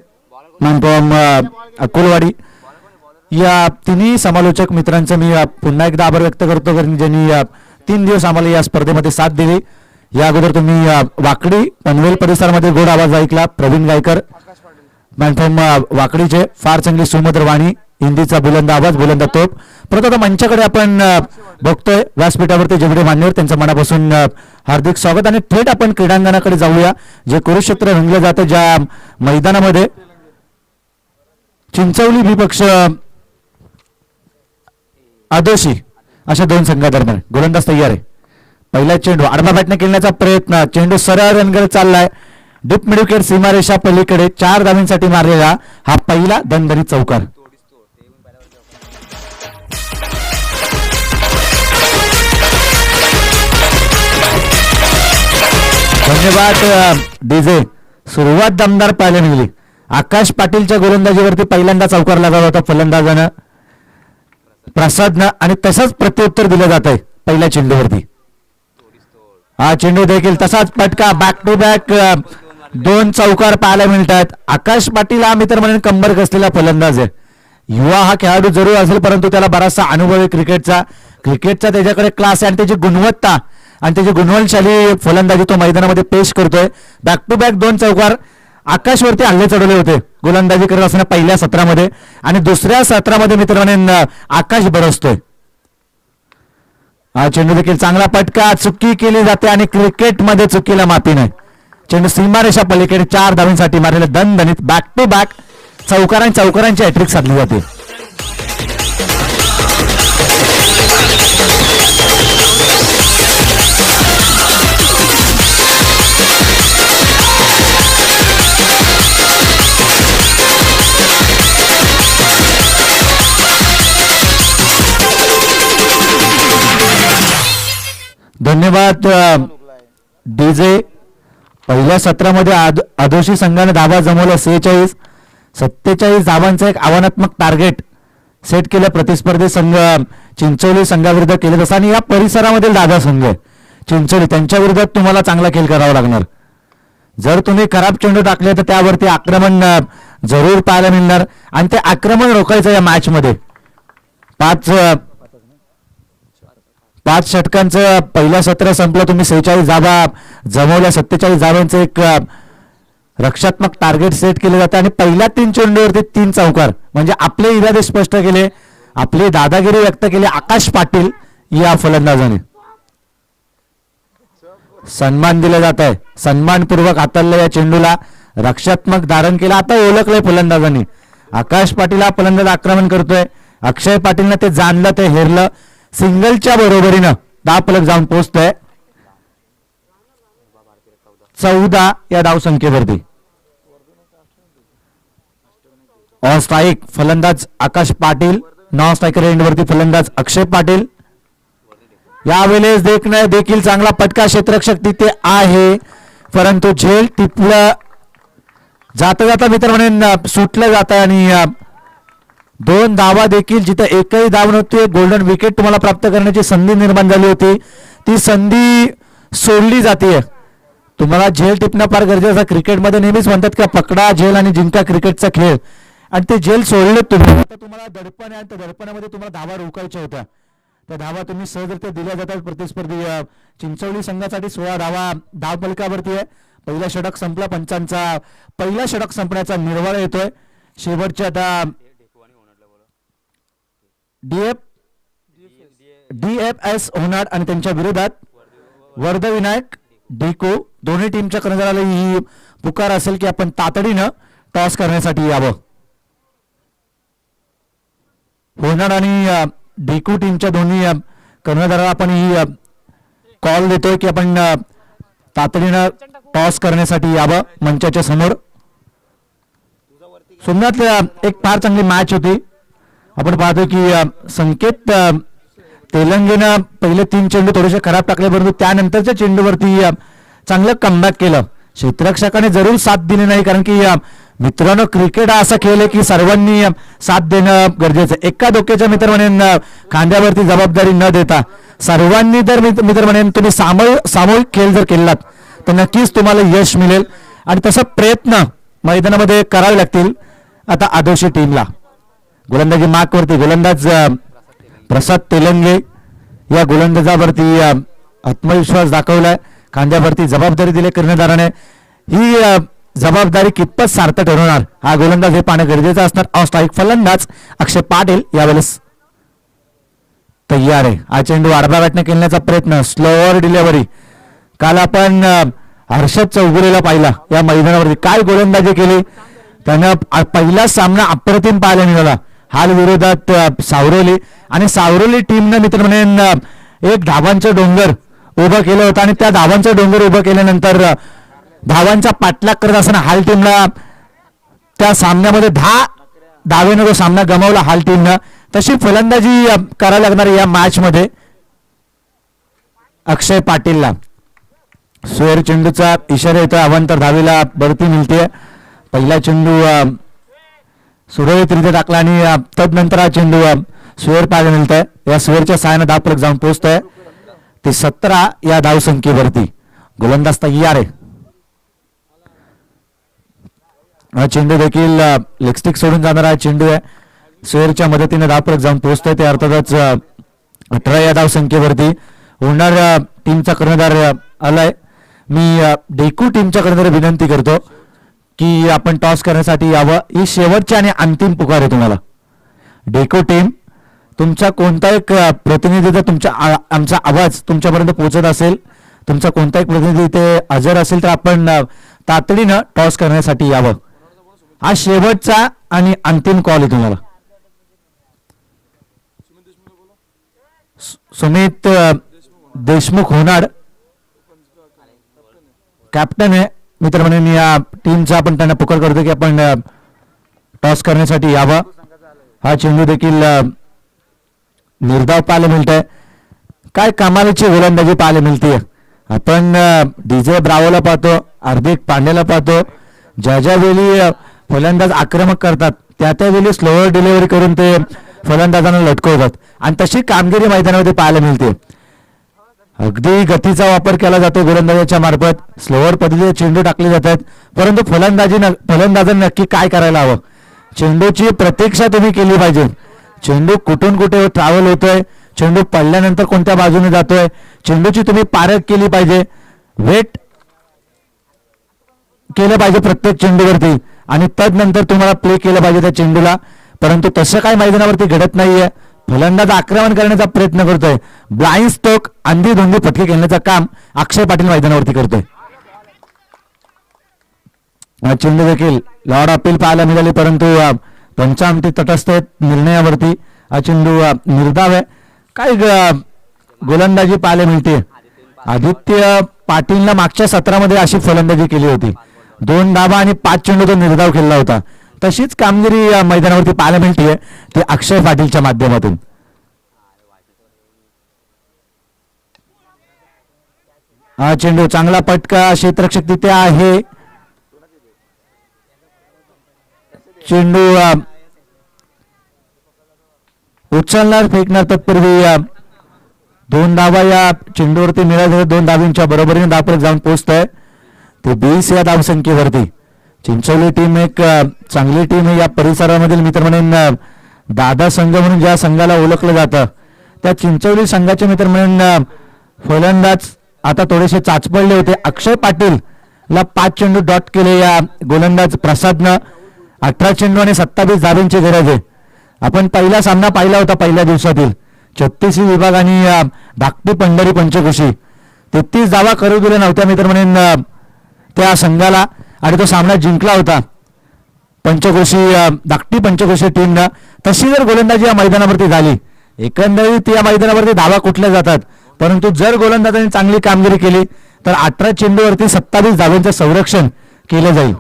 S5: मॅनफ्रॉम अकोलवाडी. या तिन्ही समालोचक मित्रांचं मी पुन्हा एकदा आभार व्यक्त करतो, कारण ज्यांनी 3 दिवस आम्हाला या स्पर्धेमध्ये साथ दिली. या अगोदर तुम्ही वाकडी पनवेल परिसरामध्ये गोड आवाज ऐकला. प्रवीण गायकर मॅनफ्रॉम वाकडीचे फार चांगली सुमधुर वाणी, हिंदीचा बुलंद आवाज बुलंद तोप. परत आता मंचाकडे आपण बघतोय व्यासपीठावरती जेवढे मान्यवर त्यांचं मनापासून हार्दिक स्वागत. आणि थेट आपण क्रीडांगणाकडे जाऊया, जे कुरुक्षेत्र रंगलं जातं, ज्या मैदानामध्ये चिंचवली विपक्ष आदोशी अशा 2 संघादरम्यान गोलंदाज तयार आहे. पहिला चेंडू आडवा बॅटने खेळण्याचा प्रयत्न, चेंडू सरळ रनगड चाललाय डीप मिडविकेट सीमारेषा पलीकडे 4 धावांसाठी मारलेला हा पहिला दणदणीत चौकार. धन्यवाद डीजे. सुरुवात दमदार पाहायला मिळाली. आकाश पाटीलच्या गोलंदाजीवरती पहिल्यांदा चौकार लागला होता फलंदाजानं प्रसादनं, आणि तसंच प्रत्युत्तर दिलं जात आहे पहिल्या चेंडूवरती. हा चेंडू देखील तसाच पटका, बॅक टू बॅक 2 चौकार पाहायला मिळतात. आकाश पाटील हा मित्र म्हणून कंबर कसलेला फलंदाज आहे. युवा हा खेळाडू जरूर असेल, परंतु त्याला बराचसा अनुभव आहे क्रिकेटचा त्याच्याकडे क्लास आहे आणि त्याची गुणवत्ता आणि त्याची गुणवत्ताशाली फलंदाजी तो मैदानामध्ये पेश करतोय. बॅक टू बॅक 2 चौकार. आकाशवरती हल्ले चढवले होते गोलंदाजी करत असताना पहिल्या सत्रामध्ये, आणि दुसऱ्या सत्रामध्ये मित्रांनो आकाश बरसतोय. हा चेंडू देखील चांगला पटका, चुकी केली जाते आणि क्रिकेटमध्ये चुकीला माफी नाही. चेंडू सीमारेषा पलीकडे 4 धावांसाठी मारलेला दणदणीत बॅक टू बॅक चौकारांची हॅट्रिक साधली जाते. धन्यवाद डीजे. पहिल्या सत्रामध्ये आदोशी संघाने धावा जमवल्या 47 धावांचं एक आव्हानात्मक टार्गेट सेट केलं प्रतिस्पर्धी संघ चिंचोली संघाविरुद्ध केले तसं, आणि या परिसरामधील दादा संघ चिंचोली त्यांच्या विरोधात तुम्हाला चांगला खेळ करावा लागणार. जर तुम्ही खराब चेंडू टाकले तर त्यावरती आक्रमण जरूर पाहायला मिळणार, आणि ते आक्रमण रोखायचं या मॅच मध्ये. 5 षटकांचं पहिलं सत्र संपलं, तुम्ही 46 धावा जमवल्या. 47 धावांचं एक रक्षात्मक टार्गेट सेट केलं जातं आणि पहिल्या 3 चेंडूवरती 3 चौकार, म्हणजे आपले इरादे स्पष्ट केले, आपली दादागिरी व्यक्त केली आकाश पाटील या फलंदाजाने. सन्मान दिला जात आहे, सन्मानपूर्वक हाताळलं या चेंडूला, रक्षात्मक धारण केलं. आता ओळखलंय फलंदाजांनी, आकाश पाटील हा फलंदाज आक्रमण करतोय. अक्षय पाटीलनं ते जाणलं, ते हेरलं. सिंगलच्या बरोबरीनं 10 फलक जाऊन पोहोचतोय 14 या धावसंख्येवरती. ऑन स्ट्राईक फलंदाज आकाश पाटील, नॉन स्ट्रायकर एंडवरती फलंदाज अक्षय पाटील. यावेळेस देखील चांगला फटका क्षेत्ररक्षक तिथे आहे, परंतु झेल टिपलं जाता जाता मित्र म्हणून सुटलं जातं आणि 2 धावा देखील जिथे एकही धाव नव्हती, गोल्डन विकेट तुम्हाला प्राप्त करण्याची संधी निर्माण झाली होती, ती संधी सोडली जाते. तुम्हाला झेल टिपणं फार गरजेचं. क्रिकेटमध्ये नेहमीच म्हणतात का पकडा झेल आणि जिंका क्रिकेटचा खेळ, आणि ते झेल सोडले तुम्ही. आता तुम्हाला दडपण आहे, त्या दडपणामध्ये तुम्हाला धावा रोखायच्या होत्या. त्या धावा तुम्ही सहजरित्या दिल्या जातात. प्रतिस्पर्धी चिंचवली संघासाठी 16 धावा धाव फलकावरती आहे. पहिला षटक संपला, पंचांचा पहिला षटक संपण्याचा निर्वाळा येतोय. शेवटच्या आता DFS होणार आणि त्यांच्या विरोधात वर्धविनायक डिको. दोन्ही टीमच्या कर्णधाराला ही पुकार असेल की आपण तातडीनं टॉस करण्यासाठी यावं. होणार आणि डिको टीमच्या दोन्ही कर्णधाराला आपण ही कॉल देतोय की आपण तातडीनं टॉस करण्यासाठी यावं मंचाच्या समोर. सोमनाथ एक फार चांगली मॅच होती. आपण पाहतो की संकेत तेलंगेनं पहिले 3 चेंडू थोडेसे खराब टाकले, परंतु त्यानंतरच्या चेंडूवरती चांगलं कमबॅक केलं. क्षेत्ररक्षकाने जरूर साथ दिली नाही, कारण की मित्रांनो क्रिकेट हा असा खेळ आहे की सर्वांनी साथ देणं गरजेचं. एका डोक्याच्या मित्र म्हणेन खांद्यावरती जबाबदारी न देता सर्वांनी जर मित्र म्हणेन तुम्ही सामूहिक खेळ जर केलात तर नक्कीच तुम्हाला यश मिळेल, आणि तसा प्रयत्न मैदानामध्ये करावे लागतील. आता आदर्श टीमला गोलंदाजी मार्कवरती गोलंदाज प्रसाद तेलंगे या गोलंदाजावरती आत्मविश्वास दाखवलाय, खांद्यावरती जबाबदारी दिली कर्णधाराने. ही जबाबदारी कितपत सार्थ ठरवणार हा गोलंदाज हे पाहणं गरजेचं असणार. ऑफ स्ट्राईक फलंदाज अक्षय पाटील यावेळेस तयार आहे. हा चेंडू आडव्या बॅटने खेळण्याचा प्रयत्न, स्लोअर डिलिव्हरी. काल आपण हर्षद चौगुलेला पाहिला या मैदानावरती, काय गोलंदाजी केली त्यानं. पहिला सामना अप्रतिम पाहायला मिळाला. हाल विरोधात सावरोली, आणि सावरोली टीमनं मित्र म्हणेन एक धावांचं डोंगर उभं केलं होतं, आणि त्या धावांचं डोंगर उभं केल्यानंतर धावांचा पाठलाग करत असताना हाल टीमला त्या सामन्यामध्ये 10 धावेनं तो सामना गमावला हाल टीमनं. तशी फलंदाजी करायला लागणार या मॅच मध्ये अक्षय पाटीलला. सोयर चेंडूचा इशारा येतोय, अवांतर धावेला बढती मिळते. पहिला चेंडू सुरळीतरित्या टाकला आणि तदनंतर हा चेंडू सुवेर पाहायला मिळतोय. या सुवेरच्या सहाय्याने धावफलक जाऊन पोहोचतोय. ते 17 या धावसंख्येवरती. गोलंदाज तयार आहे. हा चेंडू देखील लेगस्टिक सोडून जाणारा हा चेंडू आहे. सुवेरच्या मदतीने धावफलक जाऊन पोहोचतोय. ते अर्थातच 18 या धावसंख्येवरती. होणार टीमचा कर्णधार आलाय. मी डेकू टीमच्या कर्णधार विनंती करतो की आपण टॉस करण्यासाठी यावं. ही शेवटची आणि अंतिम पुकार आहे तुम्हाला. डेको टीम, तुमचा कोणता एक प्रतिनिधी जर तुमच्या आमचा आवाज तुमच्यापर्यंत पोहोचत असेल, तुमचा कोणता एक प्रतिनिधी इथे हजर असेल, तर आपण तातडीनं टॉस करण्यासाठी यावं. हा शेवटचा आणि अंतिम कॉल आहे तुम्हाला. सुमित देशमुख होणार कॅप्टन आहे मित्र म्हणून या टीमचा. आपण त्यांना पुकार करतो की आपण टॉस करण्यासाठी यावं. हा चेंडू देखील निर्धाव पाहायला मिळतोय. काय कमालीची गोलंदाजी पाहायला मिळते. आपण डीजे ब्रावोला पाहतो, हार्दिक पांड्याला पाहतो, ज्या वेळी फलंदाज आक्रमक करतात त्यावेळी स्लोअर डिलिव्हरी करून ते फलंदाजांना लटकवतात, आणि तशी कामगिरी मैदानामध्ये पाहायला मिळते. अगदी गतीचा वापर केला जातो गोलंदाजाच्या मार्फत. स्लोअर पद्धतीने चेंडू टाकले जातात, परंतु फलंदाजांनी नक्की काय करायला हवं. चेंडूची प्रतीक्षा तुम्ही केली पाहिजे. चेंडू कुठून कुठे ट्रॅव्हल होतोय, चेंडू पडल्यानंतर कोणत्या बाजूने जातोय, चेंडूची तुम्ही पारख केली पाहिजे. वेट केलं पाहिजे प्रत्येक चेंडूवरती, आणि तदनंतर तुम्हाला प्ले केलं पाहिजे त्या चेंडूला. परंतु तसं काय मैदानावरती घडत नाहीये. फलंदाज आक्रमण करण्याचा प्रयत्न करतोय. ब्लाइंड स्ट्रोक, अंधी धुंदी फटके खेळण्याचं काम अक्षय पाटील मैदानावरती करतोय. चेंडू देखील लॉर्ड अपील पाहायला मिळाली, परंतु पंचामती तटस्थ निर्णयावरती हा चेंडू निर्धाव आहे. काय गोलंदाजी पाहायला मिळते. आदित्य पाटीलनं मागच्या सत्रामध्ये अशी फलंदाजी केली होती. 2 धावा आणि 5 चेंडू तो निर्धाव केला होता. तशीच कामगिरी मैदानावरती पाहायला मिळते ती अक्षय पाटीलच्या माध्यमातून. हा चेंडू चांगला पटका, क्षेत्ररक्षक तिथे आहे. चेंडू उचलणार फेकणार तत्पूर्वी 2 धावा या चेंडूवरती मिळाल्या. 2 धावींच्या बरोबरीने धावपळत जाऊन पोहोचतोय ते 20 या धावसंख्येवरती. चिंचोली टीम एक चांगली टीम आहे. या परिसरामधील मित्र म्हणून दादा संघ म्हणून ज्या संघाला ओळखलं जातं त्या चिंचोली संघाचे मित्र म्हणून फलंदाज आता थोडेसे चाचपडले होते. अक्षय पाटील ला 5 चेंडू डॉट केले या गोलंदाज प्रसादनं. 18 चेंडू आणि 27 धावांची गरज आहे. आपण पहिला सामना पाहिला होता पहिल्या दिवसातील 36 विभाग आणि धाकटी पंढरी पंचकृषी 33 धावा करू दिल्या नव्हत्या मित्र म्हणून त्या संघाला आणि तो सामना जिंकला होता पंचकृषी धाकटी पंचकृषी टीमनं. तशी जर गोलंदाजी या मैदानावरती झाली एकंदरीत या मैदानावरती धावा कुठल्या जातात, परंतु जर गोलंदाजांनी चांगली कामगिरी केली तर 18 चेंडूवरती 27 धावांचं संरक्षण केलं जाईल.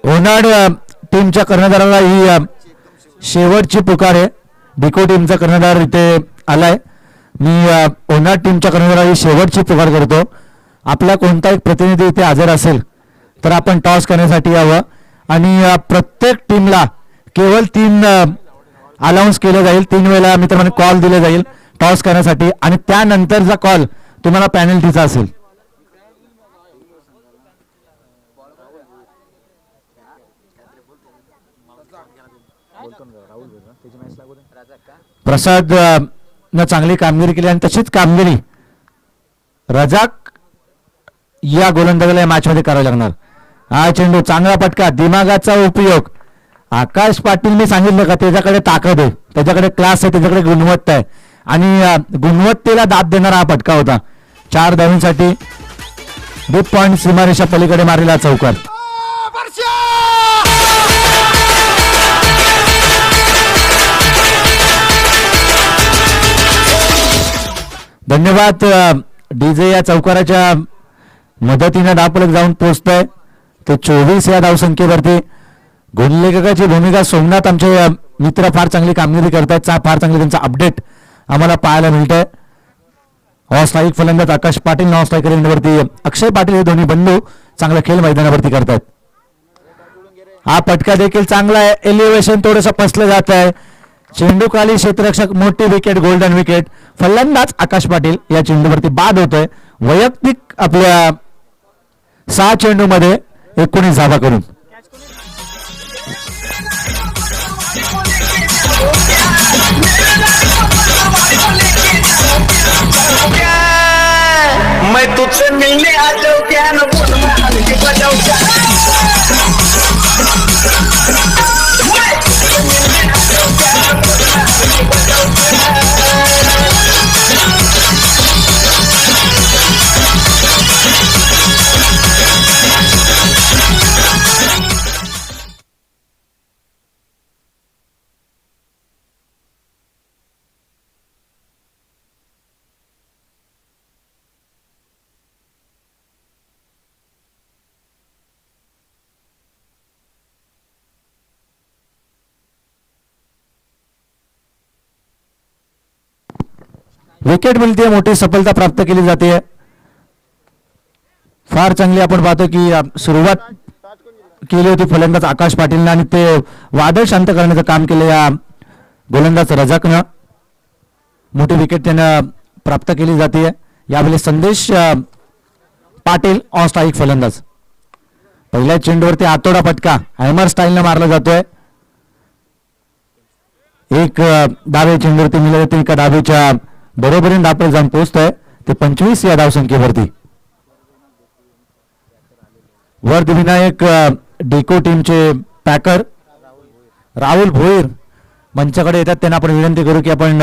S5: ओनाड टीमच्या कर्णधाराला ही शेवटची पुकार आहे. डिको टीमचा कर्णधार इथे आलाय. मी ओनाड टीमच्या कर्णधाराला ही शेवटची पुकार करतो. आपला कोणता एक प्रतिनिधी इथे हजर असेल तर आपण टॉस करण्यासाठी यावं आणि प्रत्येक टीमला केवळ 3 अलाउन्स केले जाईल. 3 वेळेला मित्रांनो कॉल दिले जाईल टॉस करण्यासाठी आणि त्यानंतरचा कॉल तुम्हाला पॅनल्टीचा असेल. प्रसाद न चांगली कामगिरी केली आणि तशीच कामगिरी रजाक या गोलंदाजाला या मॅच मध्ये करावी लागणार. हा चेंडू चांगला पटका, दिमागाचा उपयोग. आकाश पाटील मी सांगितलं का त्याच्याकडे ताकद आहे, त्याच्याकडे क्लास आहे, त्याच्याकडे गुणवत्ता आहे आणि गुणवत्तेला दाद देणारा हा पटका होता. 4 धावांसाठी डीप पॉइंट सीमारेषा पलीकडे मारलेला चौकार. धन्यवाद. डीजे या चौकाराच्या मदतीने धावफलक जाऊन पोहोचतोय ते 24 या धावसंख्येवरती. गुणलेखकाची भूमिका सोमनाथ आमचे मित्र फार चांगली कामगिरी करतायत. फार चांगली त्यांचा अपडेट आम्हाला पाहायला मिळतंय. ऑस्ट्राईक फलंदाज आकाश पाटील, नॉन स्ट्रायकर एंडवरती अक्षय पाटील हे दोन्ही बंधू चांगला खेळ मैदानावरती करतायत. हा पटका देखील चांगला आहे. एलिव्हेशन थोडंसं पसलं जात आहे. चेंडू खाली, क्षेत्ररक्षक मोठी विकेट, गोल्डन विकेट. फलंदाज आकाश पाटील या चेंडूवरती बाद होतोय वैयक्तिक आपल्या 6 चेंडूमध्ये 19 धावा करून.
S2: मैं तुझसे मिलने आ जाऊं क्या न बोल के बजाऊं क्या
S5: विकेट मिळते, मोठी सफलता प्राप्त केली जाते. फार चांगली आपण पाहतो की सुरुवात केली होती फलंदाज आकाश पाटीलनं आणि ते वादळ शांत करण्याचं काम केलं या गोलंदाज रजाकनं. मोठी विकेट त्यानं प्राप्त केली जाते. यावेळी संदेश पाटील ऑन स्ट्राईक फलंदाज. पहिल्या चेंडूवरती आतोडा पटका हॅमर स्टाईलनं मारला जातोय. एक डावे चेंडूवरती मिळाले होते, एका डावेच्या बरोबरीने धावपळ जाऊन पोहोचतोय ते 25 या धावसंख्येवरती. वर्धविनायक डेको टीमचे पॅकर राहुल भोईर मंचाकडे येतात. त्यांना आपण विनंती करू की आपण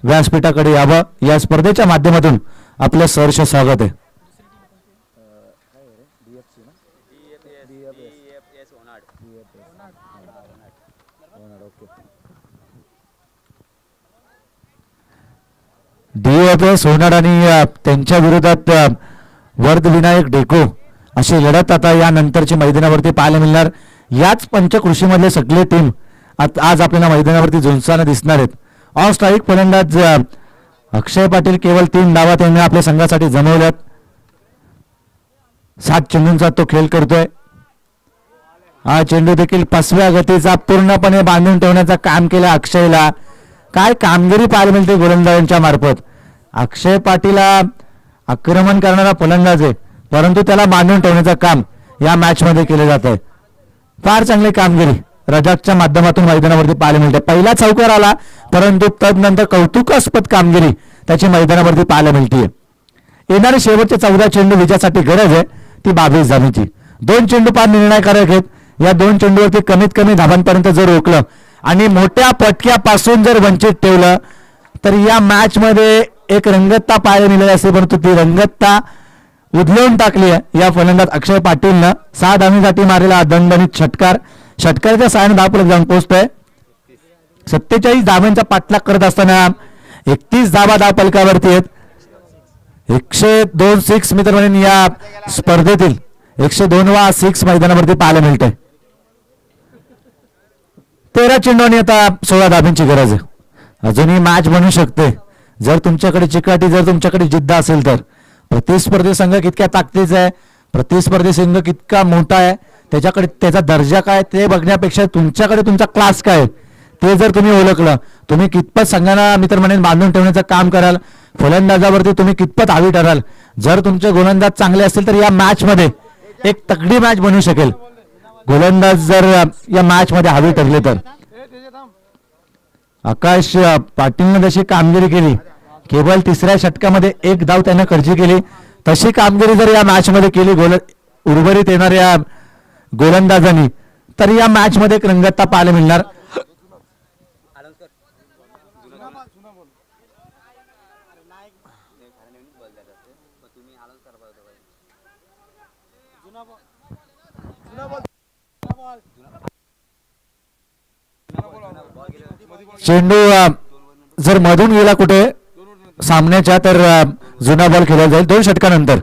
S5: व्यासपीठाकडे यावं. या स्पर्धेच्या माध्यमातून आपलं सहर्ष स्वागत आहे. DFS होणार आणि त्यांच्या विरोधात वर्धविनायक डेको अशी लढत आता या नंतरची मैदानावरती पाहायला मिळणार. याच पंचकृषीमधले सगळे टीम आज आपल्याला मैदानावरती झुंजताना दिसणार आहेत. ऑन स्ट्राईक फलंदाज अक्षय पाटील केवळ 3 धावा त्यांनी आपल्या संघासाठी जमवल्यात. 7 चेंडूंचा तो खेळ करतोय. हा चेंडू देखील 5व्या गतीचा पूर्णपणे बांधून ठेवण्याचं काम केलं अक्षयला. काय कामगिरी पाहायला मिळते गोलंदाजांच्या मार्फत. अक्षय पाटील आक्रमण करणारा फलंदाज आहे, परंतु त्याला बांधून ठेवण्याचं काम या मॅच मध्ये केलं जात आहे. फार चांगली कामगिरी रजाकच्या माध्यमातून मैदानावरती पाहायला मिळते. पहिला चौकार आला, परंतु तदनंतर कौतुकास्पद कामगिरी त्याची मैदानावरती पाहायला मिळते. येणारे शेवटचे 14 चेंडू विजयासाठी गरज आहे ती 22 धावांची. 2 चेंडू फार निर्णायकारक आहेत. या 2 चेंडूवरती कमीत कमी धावांपर्यंत जर रोखलं आणि मोठ्या पटक्यापासून जर वंचित ठेवलं तर या मॅच मध्ये एक रंगतता पाहायला मिळाली असते, परंतु ती रंगतता उधळून टाकली आहे या फलंदाज अक्षय पाटीलनं. 6 धावांसाठी मारलेला दणदणीत षटकाराच्या साहाय्याने धावफलक जाऊन पोहोचतोय. 47 धावांचा पाठलाग करत असताना 31 धावा धावफलकावरती आहेत. 102 सिक्स मित्रांनो या स्पर्धेतील 102वा सिक्स मैदानावरती पाहायला मिळतोय. 13 चेंडूंनी आता 16 धावांची गरज आहे. अजूनही मॅच बनू शकते जर तुमच्याकडे चिकाटी, जर तुमच्याकडे जिद्द असेल तर. प्रतिस्पर्धी संघ कितक्या ताकदीचा आहे, प्रतिस्पर्धी संघ कितका मोठा आहे, त्याच्याकडे त्याचा दर्जा काय ते बघण्यापेक्षा तुमच्याकडे तुमचा क्लास काय ते जर तुम्ही ओळखलं, तुम्ही कितपत संघांना मित्रमंडळी बांधून ठेवण्याचं काम कराल, फलंदाजावरती तुम्ही कितपत हावी ठराल. जर तुमचे गोलंदाज चांगले असतील तर या मॅच मध्ये एक तगडी मॅच बनू शकेल. गोलंदाज जर या मॅच मध्ये हावी ठरले तर. आकाश पाटीलने जशी कामगिरी केली, केवळ 3ऱ्या षटकामध्ये 1 धाव त्याने खर्ची केली, तशी कामगिरी जर या मॅच मध्ये केली उर्वरित येणाऱ्या गोलंदाजांनी तर या मॅच मध्ये एक रंगतता पाहायला मिळणार. चेंडू जर मधून गेला कुठे सामन्याच्या तर जुना बॉल खेळला जाईल 2 षटकानंतर.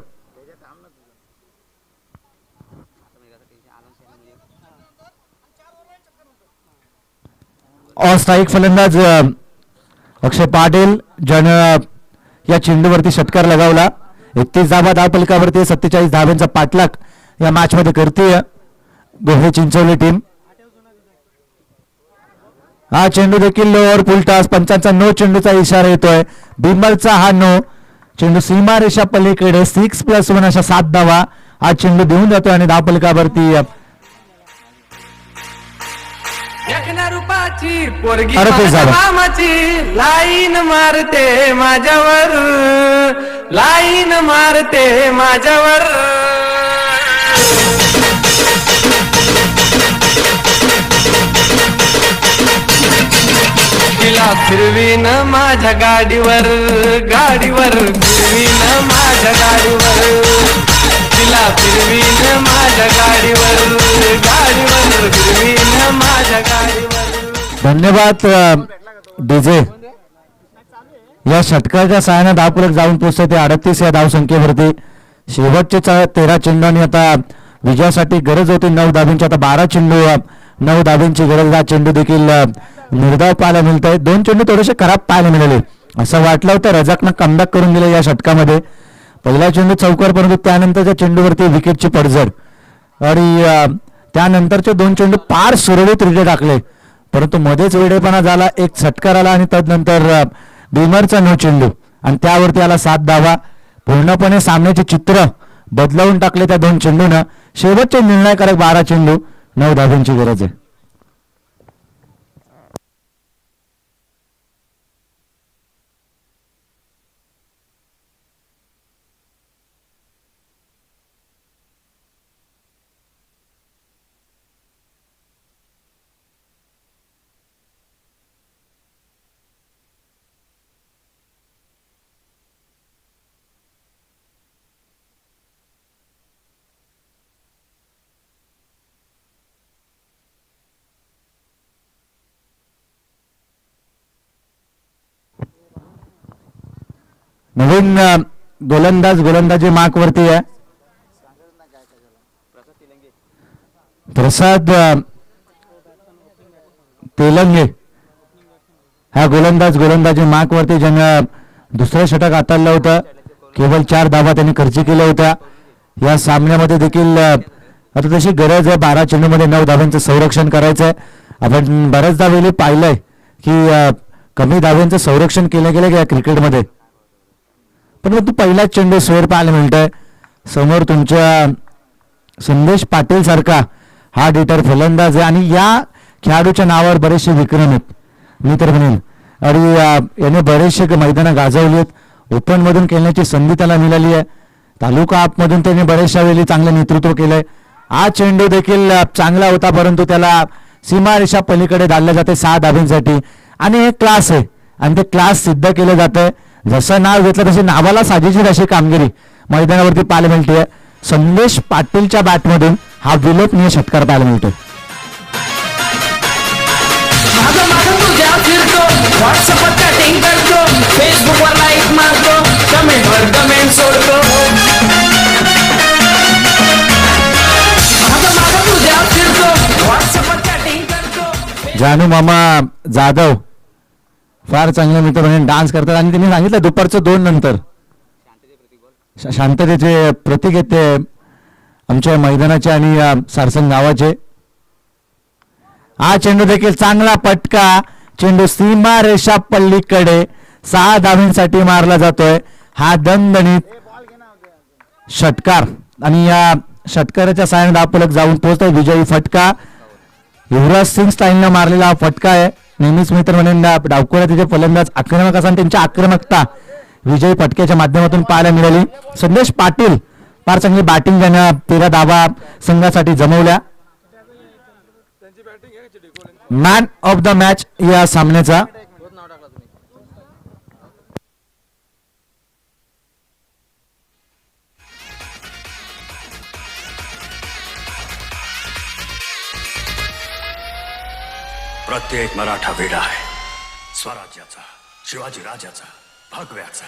S5: ऑन स्ट्राईक फलंदाज अक्षय पाटील ज्यानं या चेंडूवरती षटकार लगावला. 31 धावा धावफलकावरती 47 धावांचा पाठलाग या मॅच मध्ये करते गोहे चिंचवली टीम. हा चेंडू देखील लोअर फुलटॉस. पंचांचा नो चेंडूचा इशारा येतोय. बिमलचा हा नो चेंडू सीमारेषा पलीकडे 6+1 अशा 7 धावा हा चेंडू देऊन जातोय आणि धावफलकावरती
S2: रूपाची पोरगी
S5: अरे ते झालं.
S2: मामाची लाईन मारते माझ्यावर, लाईन मारते माझ्यावर. तिला फिरवीन माझ्या गाडीवर, गाडीवर फिरवीन माझ्या गाडीवर. तिला फिरवीन माझ्या गाडीवर, गाडीवर फिरवीन माझ्या गाडीवर.
S5: धन्यवाद डीजे. या षटकाच्या सहाय्याने धावफलक जाऊन पोहोचते ते 38 या धावसंख्येवरती. शेवटचे 13 चेंडूंनी आता विजयासाठी गरज होती 9 धावांची. आता 12 चेंडू 9 धावांची गरज. हा चेंडू देखील निर्धाव पाहायला मिळत आहे. 2 चेंडू थोडेसे खराब पाहायला मिळाले. असं वाटलं होतं रजाकनं कमबॅक करून दिलं या षटकामध्ये. पहिला चेंडू चौकार, परंतु त्यानंतरच्या चेंडूवरती विकेटची पडझड आणि त्यानंतरचे 2 चेंडू फार सुरळीतरित्या टाकले, परंतु मध्येच वेडेपणा झाला. एक षटकार आला आणि तदनंतर बिमरचा नो चेंडू आणि त्यावरती आला 7 धावा. पूर्णपणे सामन्याचे चित्र बदलावून टाकले त्या 2 चेंडूनं. शेवटचे निर्णायकारक 12 चेंडू 9 धावांची गरज आहे. नवीन गोलंदाजी मार्क वरती आहे. प्रसाद तेलंगे ह्या गोलंदाजी मार्कवरती ज्यानं दुसरं षटक हाताळलं होतं. केवळ 4 धावा त्यांनी खर्च केल्या होत्या. या सामन्यामध्ये देखील आता तशी गरज आहे 12 चेंडूमध्ये 9 धाव्यांचं संरक्षण करायचं आहे. आपण बऱ्याचदा वेळी पाहिलंय की कमी धाव्यांचं संरक्षण केलं गेलं या क्रिकेटमध्ये, पण तू पहिलाच चेंडू स्वेर पाहायला मिळतोय. समोर तुमच्या संदेश पाटील सारखा हा डिटर फलंदाज आहे आणि या खेळाडूच्या नावावर बरेचसे विक्रम आहेत मी तर म्हणेन. आणि याने बरेचसे मैदानं गाजवली आहेत. ओपन मधून खेळण्याची संधी त्याला मिळाली आहे. तालुका आपमधून त्याने बरेचशा वेळी चांगलं नेतृत्व केलंय. हा चेंडू देखील चांगला होता, परंतु त्याला सीमारेषा पलीकडे डालल्या जाते 6 धाब्यांसाठी. आणि हे क्लास आहे आणि ते क्लास सिद्ध केलं जातंय. जसं नाव घेतलं तसे नावाला साजेशीर अशी कामगिरी मैदानावरती पाहायला मिळते. संदेश पाटीलच्या बॅटमधून हा विलोभनीय षटकार पाहायला मिळतो.
S2: माझं माझं तुझ्या फिरतो, व्हॉट्सअपवर चॅटिंग करतो, फेसबुकवर लाईक मारतो, कमेंटवर कमेंट सोडतो. माझं माझं तुझ्या फिरतो, व्हॉट्सअपवर चॅटिंग करतो.
S5: जानू मामा जाधव फार चांगले मित्र म्हणून डान्स करतात आणि त्यांनी सांगितलं दुपारचं 2 नंतर शांततेचे प्रतीक आहेत ते आमच्या मैदानाचे आणि सारसंग गावाचे. हा चेंडू देखील चांगला पटका, चेंडू सीमा रेषा पल्लीकडे 6 धाव्यांसाठी मारला जातोय. हा दणदणीत षटकार आणि या षटकाराच्या साहाय्याने धावफलक जाऊन पोहोचतोय विजयी फटका. युवराज सिंग स्टाईलनं मारलेला हा फटका आहे. नेहमीच मित्र म्हणून डावखोऱ्याचे फलंदाज आक्रमक असताना त्यांची आक्रमकता विजयी फटक्याच्या माध्यमातून पाहायला मिळाली. संदेश पाटील फार चांगली बॅटिंग ज्यानं 13 धावा संघासाठी जमवल्या. मॅन ऑफ द मॅच या सामन्याचा
S6: प्रत्येक मराठा वेडा आहे स्वराज्याचा, शिवाजी राजाचा, भगव्याचा.